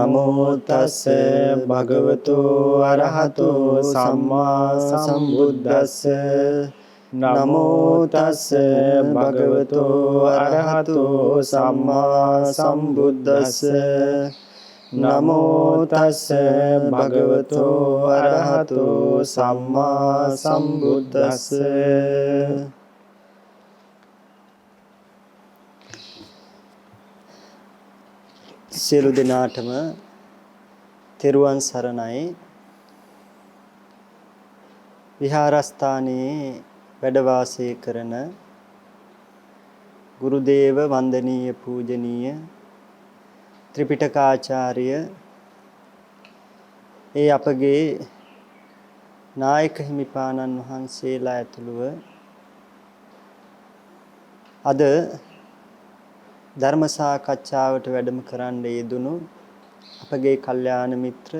නමෝ තස් භගවතු අරහතෝ සම්මා සම්බුද්දස්ස නමෝ තස් භගවතු අරහතෝ සම්මා සම්බුද්දස්ස නමෝ තස් භගවතු අරහතෝ සම්මා සම්බුද්දස්ස. සියලු දෙනාටම තෙරුවන් සරණයි. විහාරස්ථානයේ වැඩ වාසය කරන ගුරුදේව වන්දනීය පූජනීය ත්‍රිපිටකාචාර්ය ඒ අපගේ නායක හිමිපාණන් වහන්සේලා ඇතුළුව අද ධර්ම සාකච්ඡාවට වැඩම කරන්න යෙදුණු අපගේ කල්යාණ මිත්‍ර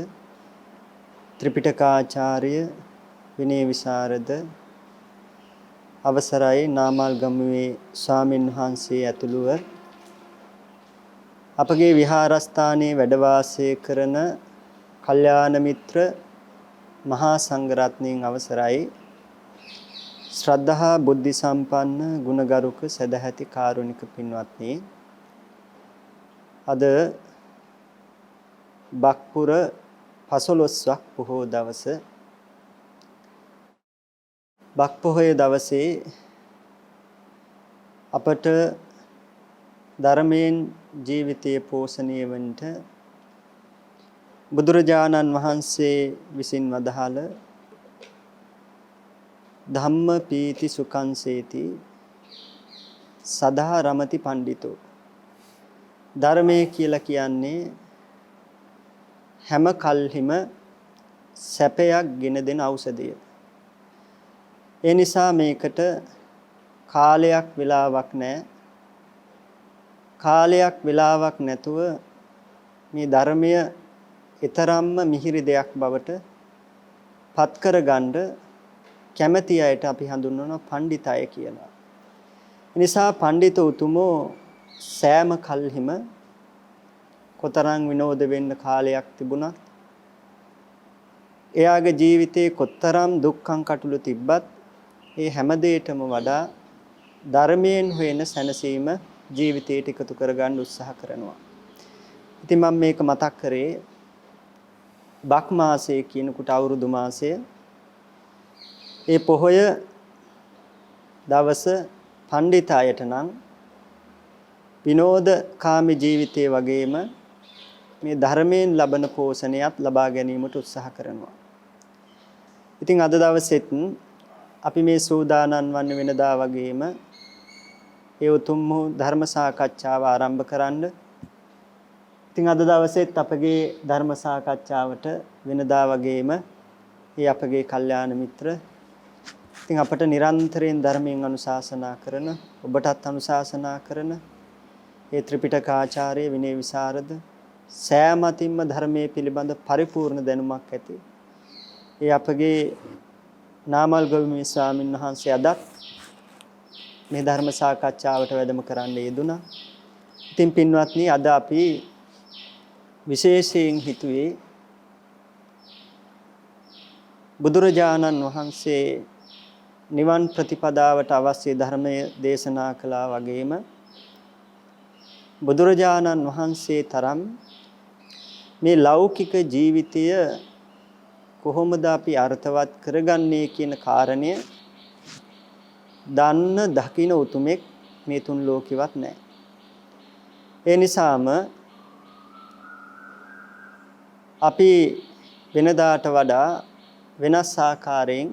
ත්‍රිපිටකාචාර්ය විනය විශාරද අවසරයි නාමල්ගමුවේ ස්වාමින් වහන්සේ ඇතුළුව අපගේ විහාරස්ථානයේ වැඩ වාසය කරන කල්යාණ මිත්‍ර මහා සංඝරත්නයන් අවසරයි ශ්‍රද්ධහා බුද්ධ සම්පන්න ගුණගරුක සදැහැති කාරුණික පින්වත්නි. අද බක්පුර 15ක් පොහෝ දවස. බක් පොහොය දවසේ අපට ධර්මයෙන් ජීවිතය පෝෂණය වන්නට බුදුරජාණන් වහන්සේ විසින් වදාළ ධම්ම පීති සුඛංසේති සදා රමති පණ්ඩිතෝ. ධර්මයේ කියලා කියන්නේ හැම කල්හිම සැපයක් ගෙන දෙන ඖෂධය. ඒ නිසා මේකට කාලයක් වෙලාවක් නැහැ. කාලයක් වෙලාවක් නැතුව මේ ධර්මය ඊතරම්ම මිහිරි දෙයක් බවට පත් කරගන්න කැමැති අයට අපි හඳුන්වනවා පණ්ඩිතය කියලා. ඒ නිසා පණ්ඩිත උතුමෝ සෑම කල්හිම කොතරම් විනෝද වෙන්න කාලයක් තිබුණත් එයාගේ ජීවිතේ කොතරම් දුක්ඛං කටුළු තිබ්බත් ඒ හැම දෙයකටම වඩා ධර්මයෙන් හොයන සැනසීම ජීවිතයට එකතු කරගන්න උත්සාහ කරනවා. ඉතින් මම මේක මතක් කරේ බක් මාසය කියනකොට අවුරුදු මාසය. ඒ පොහොය දවස පණ්ඩිතයට නම් විනෝදකාමී ජීවිතයේ වගේම මේ ධර්මයෙන් ලබන පෝෂණයත් ලබා ගැනීමට උත්සාහ කරනවා. ඉතින් අද දවසෙත් අපි මේ සූදානම් වන්න වෙනදා වගේම ඒ උතුම් වූ ධර්ම සාකච්ඡාව ආරම්භ කරන්න. ඉතින් අද දවසෙත් අපගේ ධර්ම සාකච්ඡාවට වෙනදා වගේම ඒ අපගේ කල්යාණ මිත්‍ර ඉතින් අපට නිරන්තරයෙන් ධර්මයෙන් අනුශාසනා කරන ඔබටත් අනුශාසනා කරන ඒ ත්‍රිපිටකාචාර්ය විනය විශාරද සෑම අතින්ම ධර්මයේ පිළිබඳ පරිපූර්ණ දැනුමක් ඇති ඒ අපගේ නාමල්ගමුවේ ස්වාමීන් වහන්සේ අදත් මේ ධර්ම සාකච්ඡාවට වැඩම කරන්න යෙදුණා. ඉතින් පින්වත්නි අද අපි විශේෂයෙන් හිතුවේ බුදුරජාණන් වහන්සේ නිවන් ප්‍රතිපදාවට අවශ්‍ය ධර්මය දේශනා කළා වගේම බුදුරජාණන් වහන්සේ තරම් මේ ලෞකික ජීවිතය කොහොමද අපි අර්ථවත් කරගන්නේ කියන කාරණය දන්න දකින උතුමෙක් මේ තුන් ලෝකෙවත් නැහැ. ඒ නිසාම අපි වෙනදාට වඩා වෙනස් ආකාරයෙන්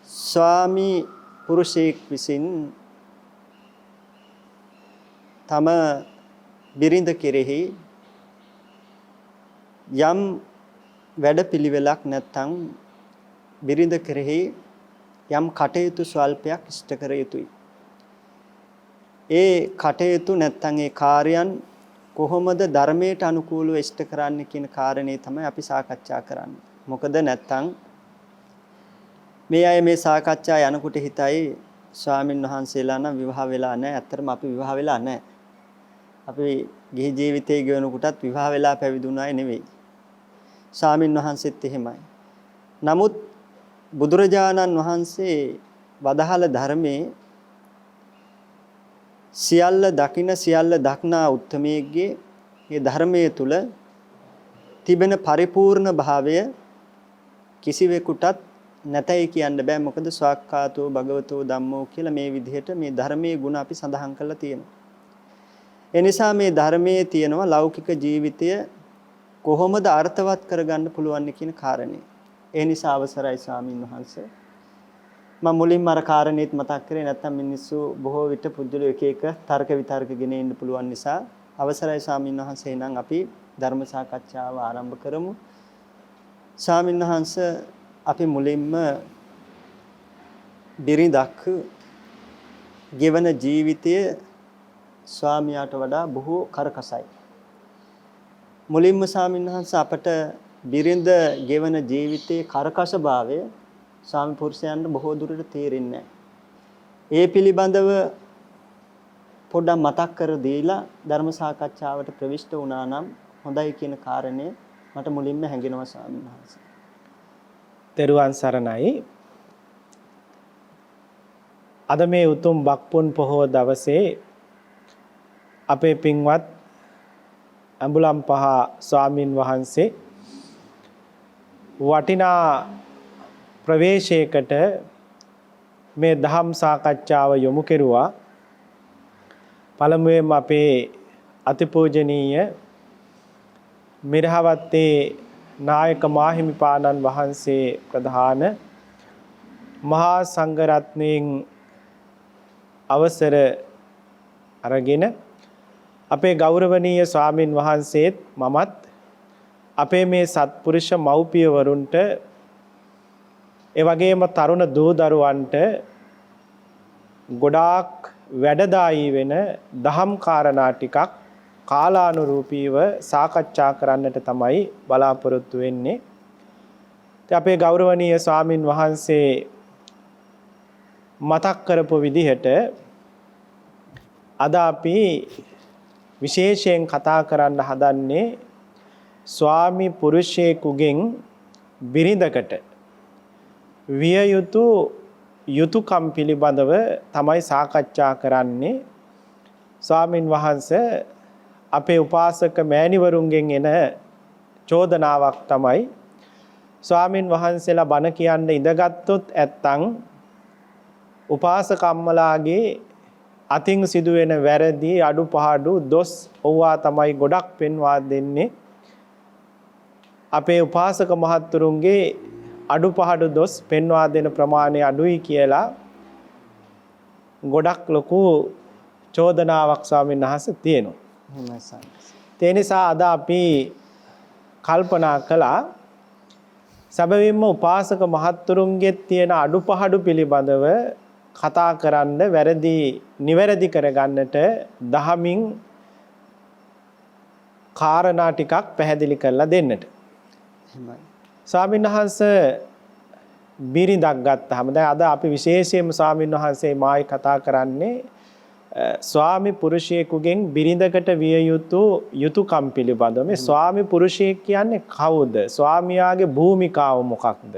ස්වාමි පුරුෂයෙක් විසින් තම බිරිඳ කෙරෙහි යම් වැඩපිළිවෙලක් නැත්නම් බිරිඳ කෙරෙහි යම් කටයුතු ස්වල්පයක් ඉෂ්ට කර යුතුයි. ඒ කටයුතු නැත්නම් ඒ කාර්යයන් කොහොමද ධර්මයට අනුකූලව ඉෂ්ට කරන්නේ කියන කාරණේ තමයි අපි සාකච්ඡා කරන්නේ. මොකද නැත්නම් මේ අය මේ සාකච්ඡා යනකොට හිතයි ස්වාමින් වහන්සේලා නම් විවාහ වෙලා නැහැ. ඇත්තටම අපි විවාහ වෙලා නැහැ. අපි ගිහි ජීවිතයේ ගෙවනකොටත් විවාහ වෙලා පැවිදුණායි නෙවෙයි. ස්වාමින් වහන්සේත් එහෙමයි. නමුත් බුදුරජාණන් වහන්සේ වදාළ ධර්මයේ සියල්ල දකින සියල්ල දක්නා උත්තමයේගේ මේ ධර්මයේ තුල තිබෙන පරිපූර්ණ භාවය කිසිවෙකුටත් නැතයි කියන්න බෑ. මොකද ස්වාක්ඛාතෝ භගවතෝ ධම්මෝ කියලා මේ විදිහට මේ ධර්මයේ ගුණ අපි සඳහන් කරලා තියෙනවා. ඒ නිසා මේ ධර්මයේ තියෙනවා ලෞකික ජීවිතය කොහොමද අර්ථවත් කරගන්න පුළුවන් කියන කාරණේ. ඒ නිසා අවසරයි ස්වාමින් වහන්සේ. මම මුලින්ම අර කාරණේත් මතක් කරේ නැත්නම් මිනිස්සු බොහෝ විට පුදුල එක එක තර්ක විතර්ක ගෙන ඉන්න පුළුවන් නිසා අවසරයි ස්වාමින් වහන්සේ නම් අපි ධර්ම සාකච්ඡාව ආරම්භ කරමු. ස්වාමින් වහන්සේ අපි මුලින්ම බිරිඳක් ගෙවන ජීවිතය ස්වාමියාට වඩා බොහෝ කරකසයි. මුලින්ම ස්වාමීන් වහන්සේ අපට බිරිඳ ගෙවන ජීවිතයේ කරකසභාවය ස්වාමි පුරුෂයන්ට බොහෝ දුරට තේරෙන්නේ නැහැ. ඒ පිළිබඳව පොඩ්ඩක් මතක් කර දීලා ධර්ම සාකච්ඡාවට ප්‍රවිෂ්ඨ වුණා නම් හොඳයි කියන කාරණය මට මුලින්ම හැඟෙනවා ස්වාමීන් වහන්සේ. තෙරුවන් සරණයි. අද මේ උතුම් බක්පොන් පොහොව දවසේ අපේ පින්වත් අඹුලම්පහ ස්වාමින් වහන්සේ වටිනා ප්‍රවේශයකට මේ දහම් සාකච්ඡාව යොමු කෙරුවා. පළමුවෙන් අපේ අතිපූජනීය මිරහවත්තේ නායක මාහිමිපාණන් වහන්සේ ප්‍රධාන මහා සංඝරත්නයෙන් අවසර අරගෙන අපේ ගෞරවනීය ස්වාමින් වහන්සේත් මමත් අපේ මේ සත්පුරුෂ මව්පියවරුන්ට ඒ වගේම තරුණ දූ දරුවන්ට ගොඩාක් වැඩදායී වෙන දහම් කාරණා ටිකක් කාලානුරූපීව සාකච්ඡා කරන්නට තමයි බලාපොරොත්තු වෙන්නේ. අපේ ගෞරවනීය ස්වාමින් වහන්සේ මතක් කරපු විදිහට අද අපි විශේෂයෙන් කතා කරන්න හදන්නේ ස්වාමි පුරුෂයෙකුගෙන් බිරිඳකට විය යුතු යුතුයකම් පිළිබඳව තමයි සාකච්ඡා කරන්නේ. ස්වාමින් වහන්සේ අපේ උපාසක මෑණිවරුන්ගෙන් එන චෝදනාවක් තමයි ස්වාමින් වහන්සේලා බණ කියන්න ඉඳගත්තුත් ඇත්තම් උපාසක අම්මලාගේ අතින් සිදුවෙන වැරදි අඩුපාඩු දොස් ඕවා තමයි ගොඩක් පෙන්වා දෙන්නේ. අපේ උපාසක මහත්තුරුන්ගේ අඩුපාඩු දොස් පෙන්වා දෙන ප්‍රමාණය අඩුයි කියලා ගොඩක් ලොකු චෝදනාවක් ස්වාමීන් වහන්සේ තියෙනවා. ඒ නිසා අද අපි කල්පනා කළා සැබවින්ම උපාසක මහත්තුරුන්ගේ තියෙන අඩුපාඩු පිළිබඳව කතා කරන්න වැරදි නිවැරදි කරගන්නට දහමින් කාරණා ටිකක් පැහැදිලි කරලා දෙන්නට. ස්වාමීන් වහන්සේ බිරිඳක් ගත්තාම දැන් අද අපි විශේෂයෙන්ම ස්වාමීන් වහන්සේ මායි කතා කරන්නේ ස්වාමි පුරුෂයෙකුගෙන් බිරිඳකට විය යුතු යුතුයකම් පිළිබඳව. මේ ස්වාමි පුරුෂයෙක් කියන්නේ කවුද? ස්වාමියාගේ භූමිකාව මොකක්ද?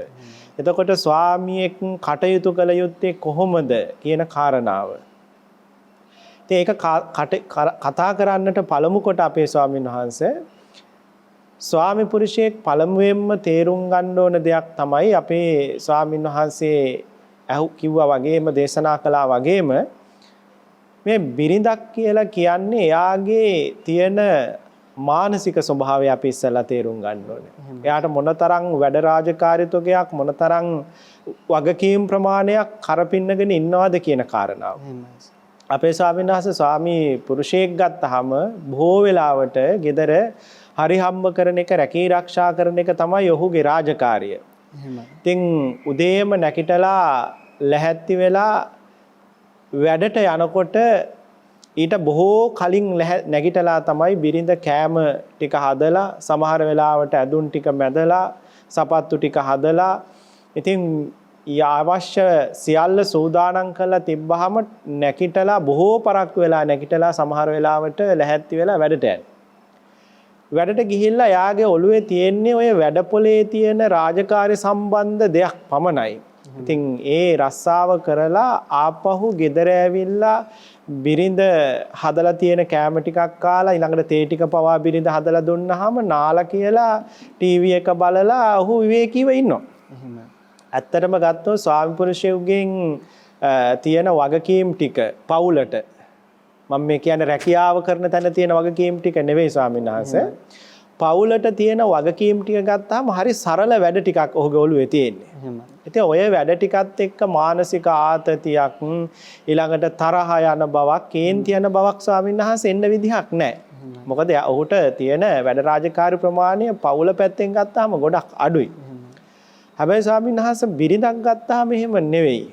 එතකොට ස්වාමියෙක් කටයුතු කළ යුත්තේ කොහොමද කියන කාරණාව. ඉතින් ඒක කතා කරන්නට පළමු කොට අපේ ස්වාමීන් වහන්සේ ස්වාමි පුරුෂයෙක් පළමුවෙන්ම තේරුම් ගන්න ඕන දෙයක් තමයි අපේ ස්වාමීන් වහන්සේ කිව්වා වගේම දේශනා කළා වගේම මේ බිරිඳක් කියලා කියන්නේ එයාගේ තියෙන මානසික ස්වභාවය අපි ඉස්සෙල්ලා තේරුම් ගන්න ඕනේ. එයාට මොනතරම් වැඩ රාජකාරීත්වයක් මොනතරම් වගකීම් ප්‍රමාණයක් කරපින්නගෙන ඉන්නවද කියන කාරණාව. අපේ ස්වාමීන් වහන්සේ ස්වාමි පුරුෂයෙක් ගත්තාම බොහෝ වෙලාවට gedara හරි හම්බ කරන එක රැකී ආරක්ෂා කරන එක තමයි ඔහුගේ රාජකාරිය. ඉතින් උදේම නැගිටලා ලැහැත්ති වෙලා වැඩට යනකොට ඊට බොහෝ කලින් නැගිටලා තමයි බිරිඳ කෑම ටික හදලා සමහර වෙලාවට ඇඳුම් ටික මැදලා සපත්තු ටික හදලා ඉතින් අවශ්‍ය සියල්ල සූදානම් කරලා තිබ්බහම නැගිටලා බොහෝ පරක් වෙලා නැගිටලා සමහර වෙලාවට ලැහැත්ති වෙලා වැඩට යනවා. වැඩට ගිහිල්ලා යාගේ ඔළුවේ තියෙන්නේ ඔය වැඩපොලේ තියෙන රාජකාරී සම්බන්ධ දෙයක් පමණයි. ඉතින් ඒ රස්සාව කරලා ආපහු ගෙදර ඇවිල්ලා බිරිඳ හදලා තියෙන කෑම ටිකක් කාලා ඊළඟට තේ ටික පවා බිරිඳ හදලා දුන්නාම නාලා කියලා ටීවී එක බලලා ඔහු විවේකීව ඉන්නවා. එහෙමයි. ඇත්තටම ගත්තොත් ස්වාමි පුරුෂයෙකුගෙන් තියෙන වගකීම් ටික පවුලට මම මේ කියන්නේ රැකියාව කරන තැන තියෙන වගකීම් ටික නෙවෙයි ස්වාමීන් වහන්සේ. පවුලට තියෙන වගකීම් ටික ගත්තාම හරි සරල වැඩ ටිකක් ඔහුගේ ඔළුවේ තියෙන්නේ. එහෙමයි. ඉතින් ඔය වැඩ ටිකත් එක්ක මානසික ආතතියක් ඊළඟට තරහ යන බවක්, කේන්ති යන බවක් ස්වාමීන් වහන්සේ එන්න විදිහක් නැහැ. මොකද ඔහුට තියෙන වැඩ රාජකාරී ප්‍රමාණය පවුල පැත්තෙන් ගත්තාම ගොඩක් අඩුයි. හැබැයි ස්වාමීන් වහන්සේ බිරිඳක් ගත්තාම එහෙම නෙවෙයි.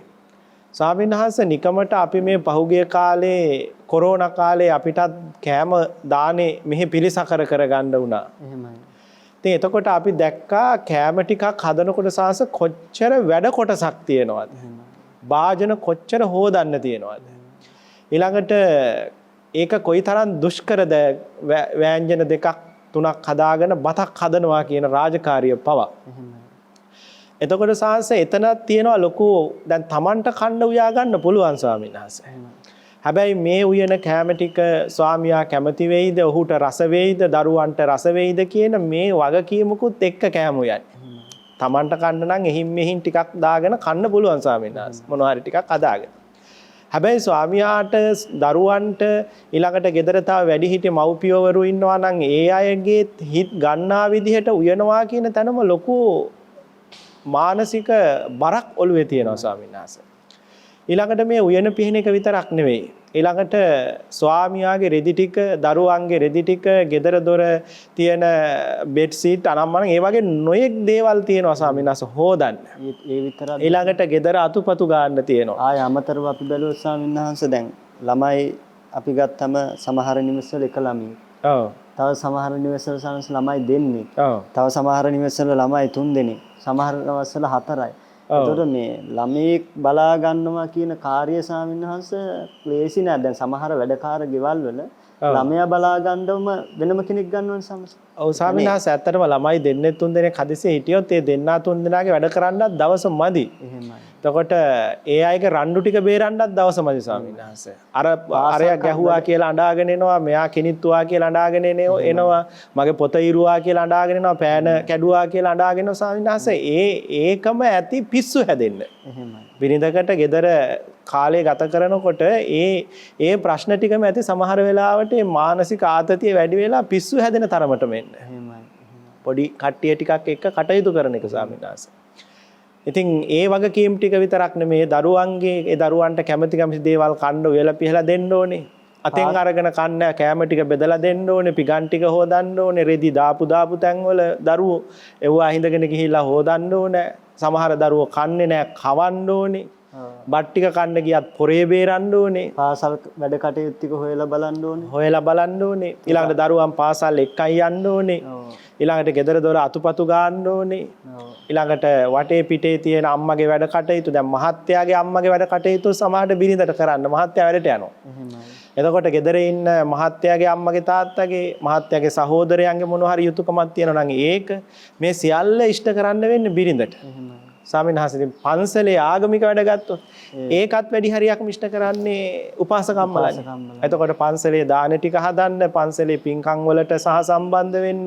ස්වාමීන් වහන්සේ නිකමට අපි මේ පහුගිය කාලේ කොරෝනා කාලේ අපිටත් කෑම දානේ මෙහි පිළිසකර කරගන්න වුණා. එහෙමයි. ඉතින් එතකොට අපි දැක්කා කෑම ටිකක් හදනකොට සාස කොච්චර වැඩ කොටසක් තියෙනවද? භාජන කොච්චර හොදන්න තියෙනවද? ඊළඟට ඒක කොයිතරම් දුෂ්කරද ව්‍යංජන දෙකක් තුනක් හදාගෙන බතක් හදනවා කියන රාජකාරිය පවා. එතකොට සාස එතනක් තියෙනවා ලොකු දැන් Tamanට කන්න උයා ගන්න පුළුවන් ස්වාමීන් වහන්සේ. හැබැයි මේ උයන කැම ටික ස්වාමියා කැමති වෙයිද, ඔහුට රස වෙයිද, දරුවන්ට රස වෙයිද කියන මේ වගකීමකුත් එක්ක කැම උයන්නේ. Tamanට කන්න නම් එහින් මෙහින් ටිකක් දාගෙන කන්න පුළුවන් ස්වාමීන් වහන්සේ. මොනවා හරි ටිකක් අදාගෙන. හැබැයි ස්වාමියාට දරුවන්ට ඊළඟට ගෙදර තව වැඩිහිටි මව්පියවරු ඉන්නවා නම් ඒ අයගේ හිත ගන්නා විදිහට උයනවා කියන තැනම ලොකු මානසික බරක් ඔළුවේ තියෙනවා ස්වාමීන් වහන්සේ. ඊළඟට මේ උයන පිහින එක විතරක් නෙවෙයි. ඊළඟට ස්වාමියාගේ රෙදි ටික, දරුවන්ගේ රෙදි ටික, ගෙදර දොර තියෙන බෙඩ් සීට් අනම්මනම් ඒ වගේ නොයෙක් දේවල් තියෙනවා ස්වාමීන් වහන්සේ හොදන්න. ඒ විතරක් ඊළඟට ගෙදර අතුපතු ගන්න තියෙනවා. ආය අමතරව අපි බැලුවොත් ස්වාමීන් වහන්සේ දැන් ළමයි අපි ගත්තම සමහර නිවසවල එක ළමයි. ඔව්. තව සමහර නිවසවල සමහර ළමයි දෙන්නේ. ඔව්. තව සමහර නිවසවල ළමයි 3 දෙනෙක්. සමහර දවස්වල 4යි. එතකොට මේ ළමෙක් බලා ගන්නවා කියන කාර්ය ස්වාමීන් වහන්සේ ක්ලේසි නෑ. දැන් සමහර වැඩකාර ගෙවල් වල ළමයා බලා ගන්නවම වෙනම කෙනෙක් ගන්නවනේ සමහර. ඔව් ස්වාමීන් වහන්සේ ඇත්තටම ළමයි දෙන්නේ 3 දෙනෙක් හදිසියේ හිටියොත් ඒ දෙන්නා 3 දෙනාගේ වැඩ කරන්නත් දවස මදි. එහෙමයි. එතකොට ඒ අයගේ රණ්ඩු ටික බේරන්නත් දවස මදි ස්වාමීන් වහන්සේ. අරයා ගැහුවා කියලා අඬාගෙන එනවා, මෙයා කිනිත්තුවා කියලා අඬාගෙන එනවා, මගේ පොත ඉරුවා කියලා අඬාගෙන එනවා, පෑන කැඩුවා කියලා අඬාගෙන එනවා ස්වාමීන් වහන්සේ. ඒකම ඇති පිස්සු හැදෙන්න. එහෙමයි. බිරිඳකට ගෙදර කාලය ගත කරනකොට ඒ ප්‍රශ්න ටිකම ඇති සමහර වෙලාවට මානසික ආතතිය වැඩි වෙලා පිස්සු හැදෙන තරමටම එන්න. එහෙමයි. පොඩි කට්ටිය ටිකක් එක්ක කටයුතු කරන එක ස්වාමීන් වහන්සේ. ඉතින් ඒ වගකීම් ටික විතරක් නෙමේ දරුවන්ගේ දරුවන්ට කැමති දේවල් කන්න උයලා පිහලා දෙන්න ඕනේ. අතෙන් අරගෙන කන්න කැම ටික බෙදලා දෙන්න ඕනේ, පිගන් ටික හොදන්න ඕනේ, රෙදි දාපු තැන්වල දරුවෝ එව්වා හිඳගෙන ගිහිල්ලා හොදන්න ඕනේ. සමහර දරුවෝ කන්නේ නැහැ, කවන්න ඕනේ. බත් ටික කන්න ගියත් පොරේ බේරන්න ඕනේ. පාසල් වැඩ කටයුතු ටික හොයලා බලන්න ඕනේ. හොයලා බලන්න ඕනේ. ඊළඟට දරුවන් පාසල් එක්කයි යන්න ඕනේ. ඊළඟට ගෙදර දොර අතුපතු ගන්න ඕනේ. ඊළඟට වටේ පිටේ තියෙන අම්මගේ වැඩ කටයුතු දැන් මහත්තයාගේ අම්මගේ වැඩ කටයුතු සමහරට බිරිඳට කරන්න මහත්තයා වැඩට යනවා. එතකොට ගෙදර ඉන්න මහත්තයාගේ අම්මගේ තාත්තගේ මහත්තයාගේ සහෝදරයන්ගේ මොන හරි යුතුයකමක් තියෙනවා නම් ඒක මේ සියල්ල ඉෂ්ට කරන්න වෙන්නේ බිරිඳට. ස්වාමීන් වහන්සේ පන්සලේ ආගමික වැඩ ගත්තොත් ඒකත් වැඩි හරියක් මිෂ්ට කරන්නේ උපාසකම්මලානේ. එතකොට පන්සලේ දාන ටික හදන්න, පන්සලේ පින්කම් වලට සහ සම්බන්ධ වෙන්න,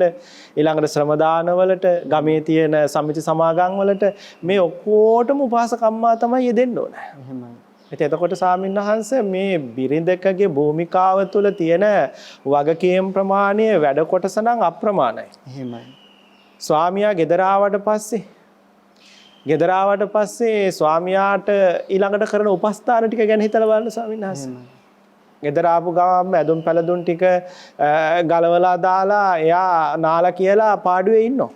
ඊළඟට ශ්‍රම දාන වලට, ගමේ තියෙන සමිති සමාගම් වලට මේ ඔක්කොටම උපාසකම්මා තමයි යෙදෙන්න ඕන. එහෙමයි. එතකොට ස්වාමීන් වහන්සේ මේ බිරිඳකගේ භූමිකාව තුළ තියෙන වගකීම් ප්‍රමාණය වැඩ කොටස නම් අප්‍රමාණයි. එහෙමයි. ස්වාමියා ගෙදර ආවට පස්සේ ස්වාමියාට ඊළඟට කරන උපස්ථාන ටික ගැන හිතලා බලන්න ස්වාමීන් වහන්සේ. ගෙදර ආපු ගමන් ඇඳුම් පැළඳුම් ටික ගලවලා දාලා එයා නාලා කියලා පාඩුවේ ඉන්නවා.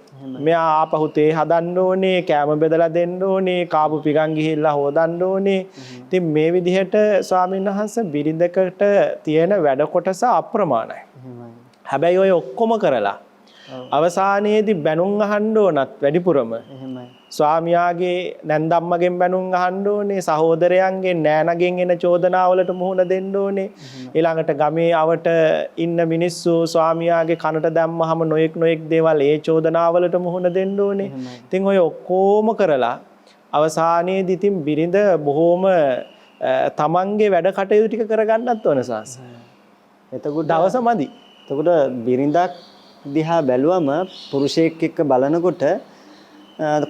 මෙයා ආපහු තේ හදන්න ඕනේ, කෑම බෙදලා දෙන්න ඕනේ, කාපු පිගන් ගිහිල්ලා හොදන්න ඕනේ. ඉතින් මේ විදිහට ස්වාමීන් වහන්සේ බිරිඳකට තියෙන වැඩ කොටස අප්‍රමාණයි. හැබැයි ඔය ඔක්කොම කරලා අවසානයේදී බැනුම් අහන්න ඕනත් වැඩිපුරම එහෙමයි. ස්වාමියාගේ නැන්දම්මගෙන් බැනුම් අහන්න ඕනේ, සහෝදරයන්ගෙන් නෑනගෙන් එන චෝදනාවලට මුහුණ දෙන්න ඕනේ. ඊළඟට ගමේ අවට ඉන්න මිනිස්සු ස්වාමියාගේ කනට දැම්මහම නොයෙක් දේවල් ඒ චෝදනාවලට මුහුණ දෙන්න ඕනේ. ඉතින් ඔය ඔක්කොම කරලා අවසානයේදී ඉතින් බිරිඳ බොහොම තමන්ගේ වැඩ කටයුතු ටික කරගන්නත් ඕන සාස. එතකොට දවස මදි. එතකොට බිරිඳක් දිහා බැලුවම පුරුෂයෙක් එක්ක බලනකොට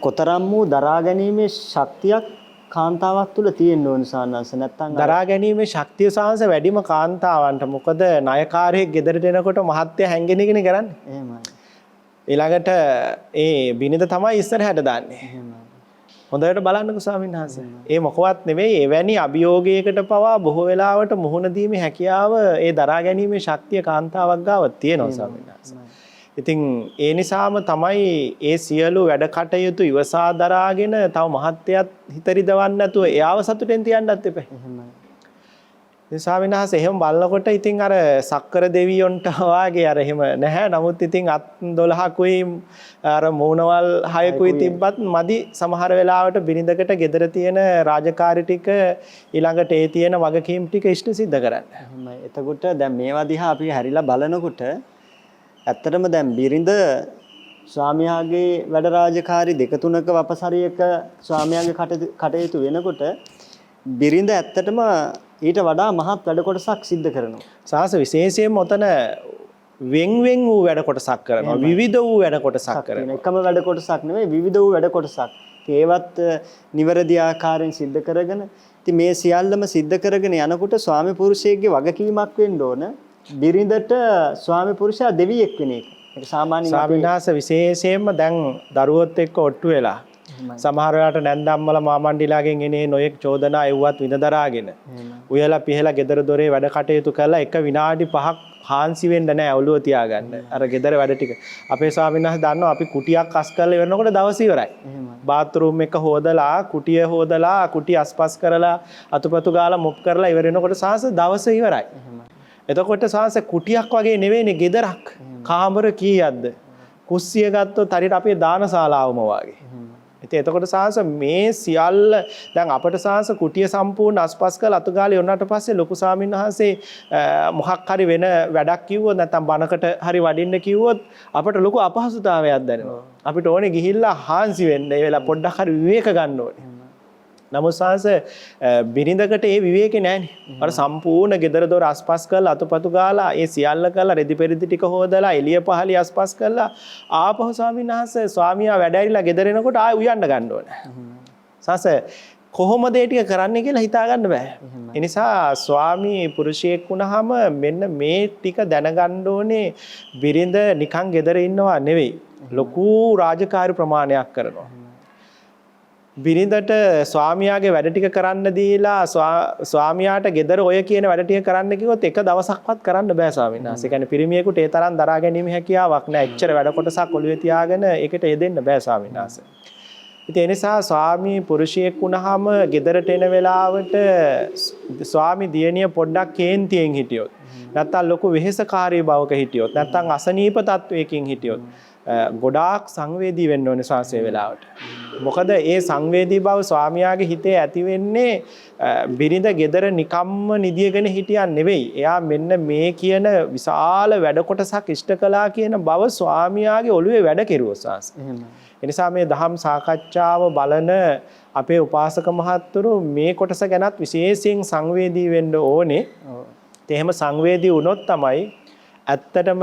කොතරම් වූ දරා ගැනීමේ ශක්තියක් කාන්තාවක් තුල තියෙන්න ඕන සානංශ නැත්තම් දරා ගැනීමේ ශක්තිය සාංශ වැඩිම කාන්තාවන්ට. මොකද ණයකාරයෙක් ගෙදරට එනකොට මහත්ය හැංගෙන ඉගෙන කරන්නේ. එහෙමයි. ඊළඟට ඒ බිනිඳ තමයි ඉස්සරහට දාන්නේ. එහෙමයි. හොඳට බලන්නකෝ ස්වාමීන් වහන්සේ. ඒ මොකවත් නෙවෙයි, එවැනි අභියෝගයකට පවා බොහෝ වෙලාවට මුහුණ දීමේ හැකියාව ඒ දරා ගැනීමේ ශක්තිය කාන්තාවක් ගාව තියෙනවා ස්වාමීන් වහන්සේ. ඉතින් ඒ නිසාම තමයි ඒ සියලු වැඩ කටයුතු ඉවසා දරාගෙන තව මහත්යත් හිත රිදවන්න නැතුව එයාව සතුටෙන් තියන්නත් එපා. එහෙමයි. ඉතින් ස්වාමීන් වහන්සේ එහෙම බලනකොට ඉතින් අර සක්කර දෙවියොන්ට වාගේ අර එහෙම නැහැ. නමුත් ඉතින් අත් 12කුයි අර මූණවල් 6කුයි තිබ්බත් මදි සමහර වෙලාවට බිරිඳකට gedara තියෙන රාජකාරි ටික ඊළඟට ඒ තියෙන වගකීම් ටික ඉෂ්ට සිද්ධ කරන්න. එහෙමයි. එතකොට දැන් මේවා දිහා අපි හැරිලා බලනකොට ඇත්තටම දැන් බිරිඳ ස්වාමියාගේ වැඩ රාජකාරි දෙක තුනක වපසරියක ස්වාමියාගේ කටයුතු වෙනකොට බිරිඳ ඇත්තටම ඊට වඩා මහත් වැඩ කොටසක් සිද්ධ කරනවා. සාස විශේෂයෙන්ම ඔතන වෙන් වූ වැඩ කොටසක් කරනවා. විවිධ වූ වැඩ කොටසක් කරනවා. එකම වැඩ කොටසක් නෙවෙයි විවිධ වූ වැඩ කොටසක්. ඒවත් නිවැරදි ආකාරයෙන් සිද්ධ කරගෙන ඉතින් මේ සියල්ලම සිද්ධ කරගෙන යනකොට ස්වාමි පුරුෂයෙක්ගේ වගකීමක් වෙන්න ඕන. බිරිඳට ස්වාමි පුරුෂයා දෙවියෙක් වෙන එක. ඒක සාමාන්‍යයෙන් ස්වාමිනාස විශේෂයෙන්ම දැන් දරුවොත් එක්ක ඔට්ටු වෙලා සමහර වෙලාවට නැන්දම්මල මාමණ්ඩිලාගෙන් එනේ නොයෙක් චෝදනා එව්වත් විඳ දරාගෙන උයලා පිහලා ගෙදර දොරේ වැඩ කටයුතු කරලා එක විනාඩි 5ක් හාන්සි වෙන්න නැහැ ඔළුව තියාගන්න. අර ගෙදර වැඩ ටික. අපේ ස්වාමිනාස් දන්නවා අපි කුටියක් අස් කරලා ඉවරනකොට දවස් ඉවරයි. බාත්රූම් එක හොදලා කුටිය හොදලා කුටි අස්පස් කරලා අතුපතු ගාලා මොප් කරලා ඉවර වෙනකොට සාස දවස ඉවරයි. එතකොට සාස කුටියක් වගේ නෙවෙයිනේ ගෙදරක්. කාමර කීයක්ද? කුස්සිය ගත්තොත් හරියට අපේ දානශාලාවම වගේ. ඉතින් එතකොට සාස මේ සියල්ල දැන් අපට සාස කුටිය සම්පූර්ණ අස්පස් කරලා අතු ගාලා යොන්නට පස්සේ ලොකු ස්වාමීන් වහන්සේ මොකක් හරි වෙන වැඩක් කිව්වොත් නැත්නම් බණකට හරි වඩින්න කිව්වොත් අපට ලොකු අපහසුතාවයක් දැනෙනවා. අපිට ඕනේ ගිහිල්ලා හාන්සි වෙන්න. ඒ වෙලාව පොඩ්ඩක් හරි විවේක ගන්න ඕනේ. නමුත් සාස බිරිඳකට ඒ විවේකේ නැහැනේ. අර සම්පූර්ණ ගෙදර දොර අස්පස් කරලා අතුපතු ගාලා ඒ සියල්ල කරලා රෙදි පෙරදි ටික හොදලා එළිය පහලිය අස්පස් කරලා ආපහු ස්වාමීන් වහන්සේ ස්වාමියා වැඩ ඇරිලා ගෙදර එනකොට ආයෙ උයන්න ගන්න ඕනේ. සාස කොහොමද ඒ ටික කරන්නේ කියලා හිතා ගන්න බෑ. ඒ නිසා ස්වාමී පුරුෂයෙක් වුණාම මෙන්න මේ ටික දැනගන්න ඕනේ. බිරිඳ නිකන් ගෙදර ඉන්නවා නෙවෙයි. ලොකු රාජකාරී ප්‍රමාණයක් කරනවා. බිරිඳට ස්වාමියාගේ වැඩ ටික කරන්න දීලා ස්වාමියාට ගෙදර ඔය කියන වැඩ ටික කරන්න කිව්වොත් එක දවසක්වත් කරන්න බෑ ස්වාමීන් වහන්සේ. ඒ කියන්නේ පිරිමියෙකුට ඒ තරම් දරා ගැනීම හැකියාවක් නෑ. එච්චර වැඩ කොටසක් ඔළුවේ තියාගෙන ඒකට යෙදෙන්න බෑ ස්වාමීන් වහන්සේ. ඉතින් ඒ නිසා ස්වාමි පුරුෂයෙක් වුණාම ගෙදරට එන වෙලාවට ස්වාමි දියණිය පොඩ්ඩක් කේන්තියෙන් හිටියොත් නැත්තම් ලොකු වෙහෙසකාරී බවක හිටියොත් නැත්තම් අසනීප තත්වයකින් හිටියොත් ගොඩාක් සංවේදී වෙන්න ඕනේ ශාසනයේ වෙලාවට. මොකද ඒ සංවේදී බව ස්වාමියාගේ හිතේ ඇති වෙන්නේ බිරිඳ ගෙදර නිකම්ම නිදියගෙන හිටියන් නෙවෙයි. එයා මෙන්න මේ කියන විශාල වැඩ කොටසක් ඉෂ්ට කළා කියන බව ස්වාමියාගේ ඔළුවේ වැඩ කෙරුවා ශාසන. ඒ නිසා මේ දහම් සාකච්ඡාව බලන අපේ උපාසක මහත්තුරු මේ කොටස ගැනත් විශේෂයෙන් සංවේදී වෙන්න ඕනේ. එහෙම සංවේදී වුණොත් තමයි ඇත්තටම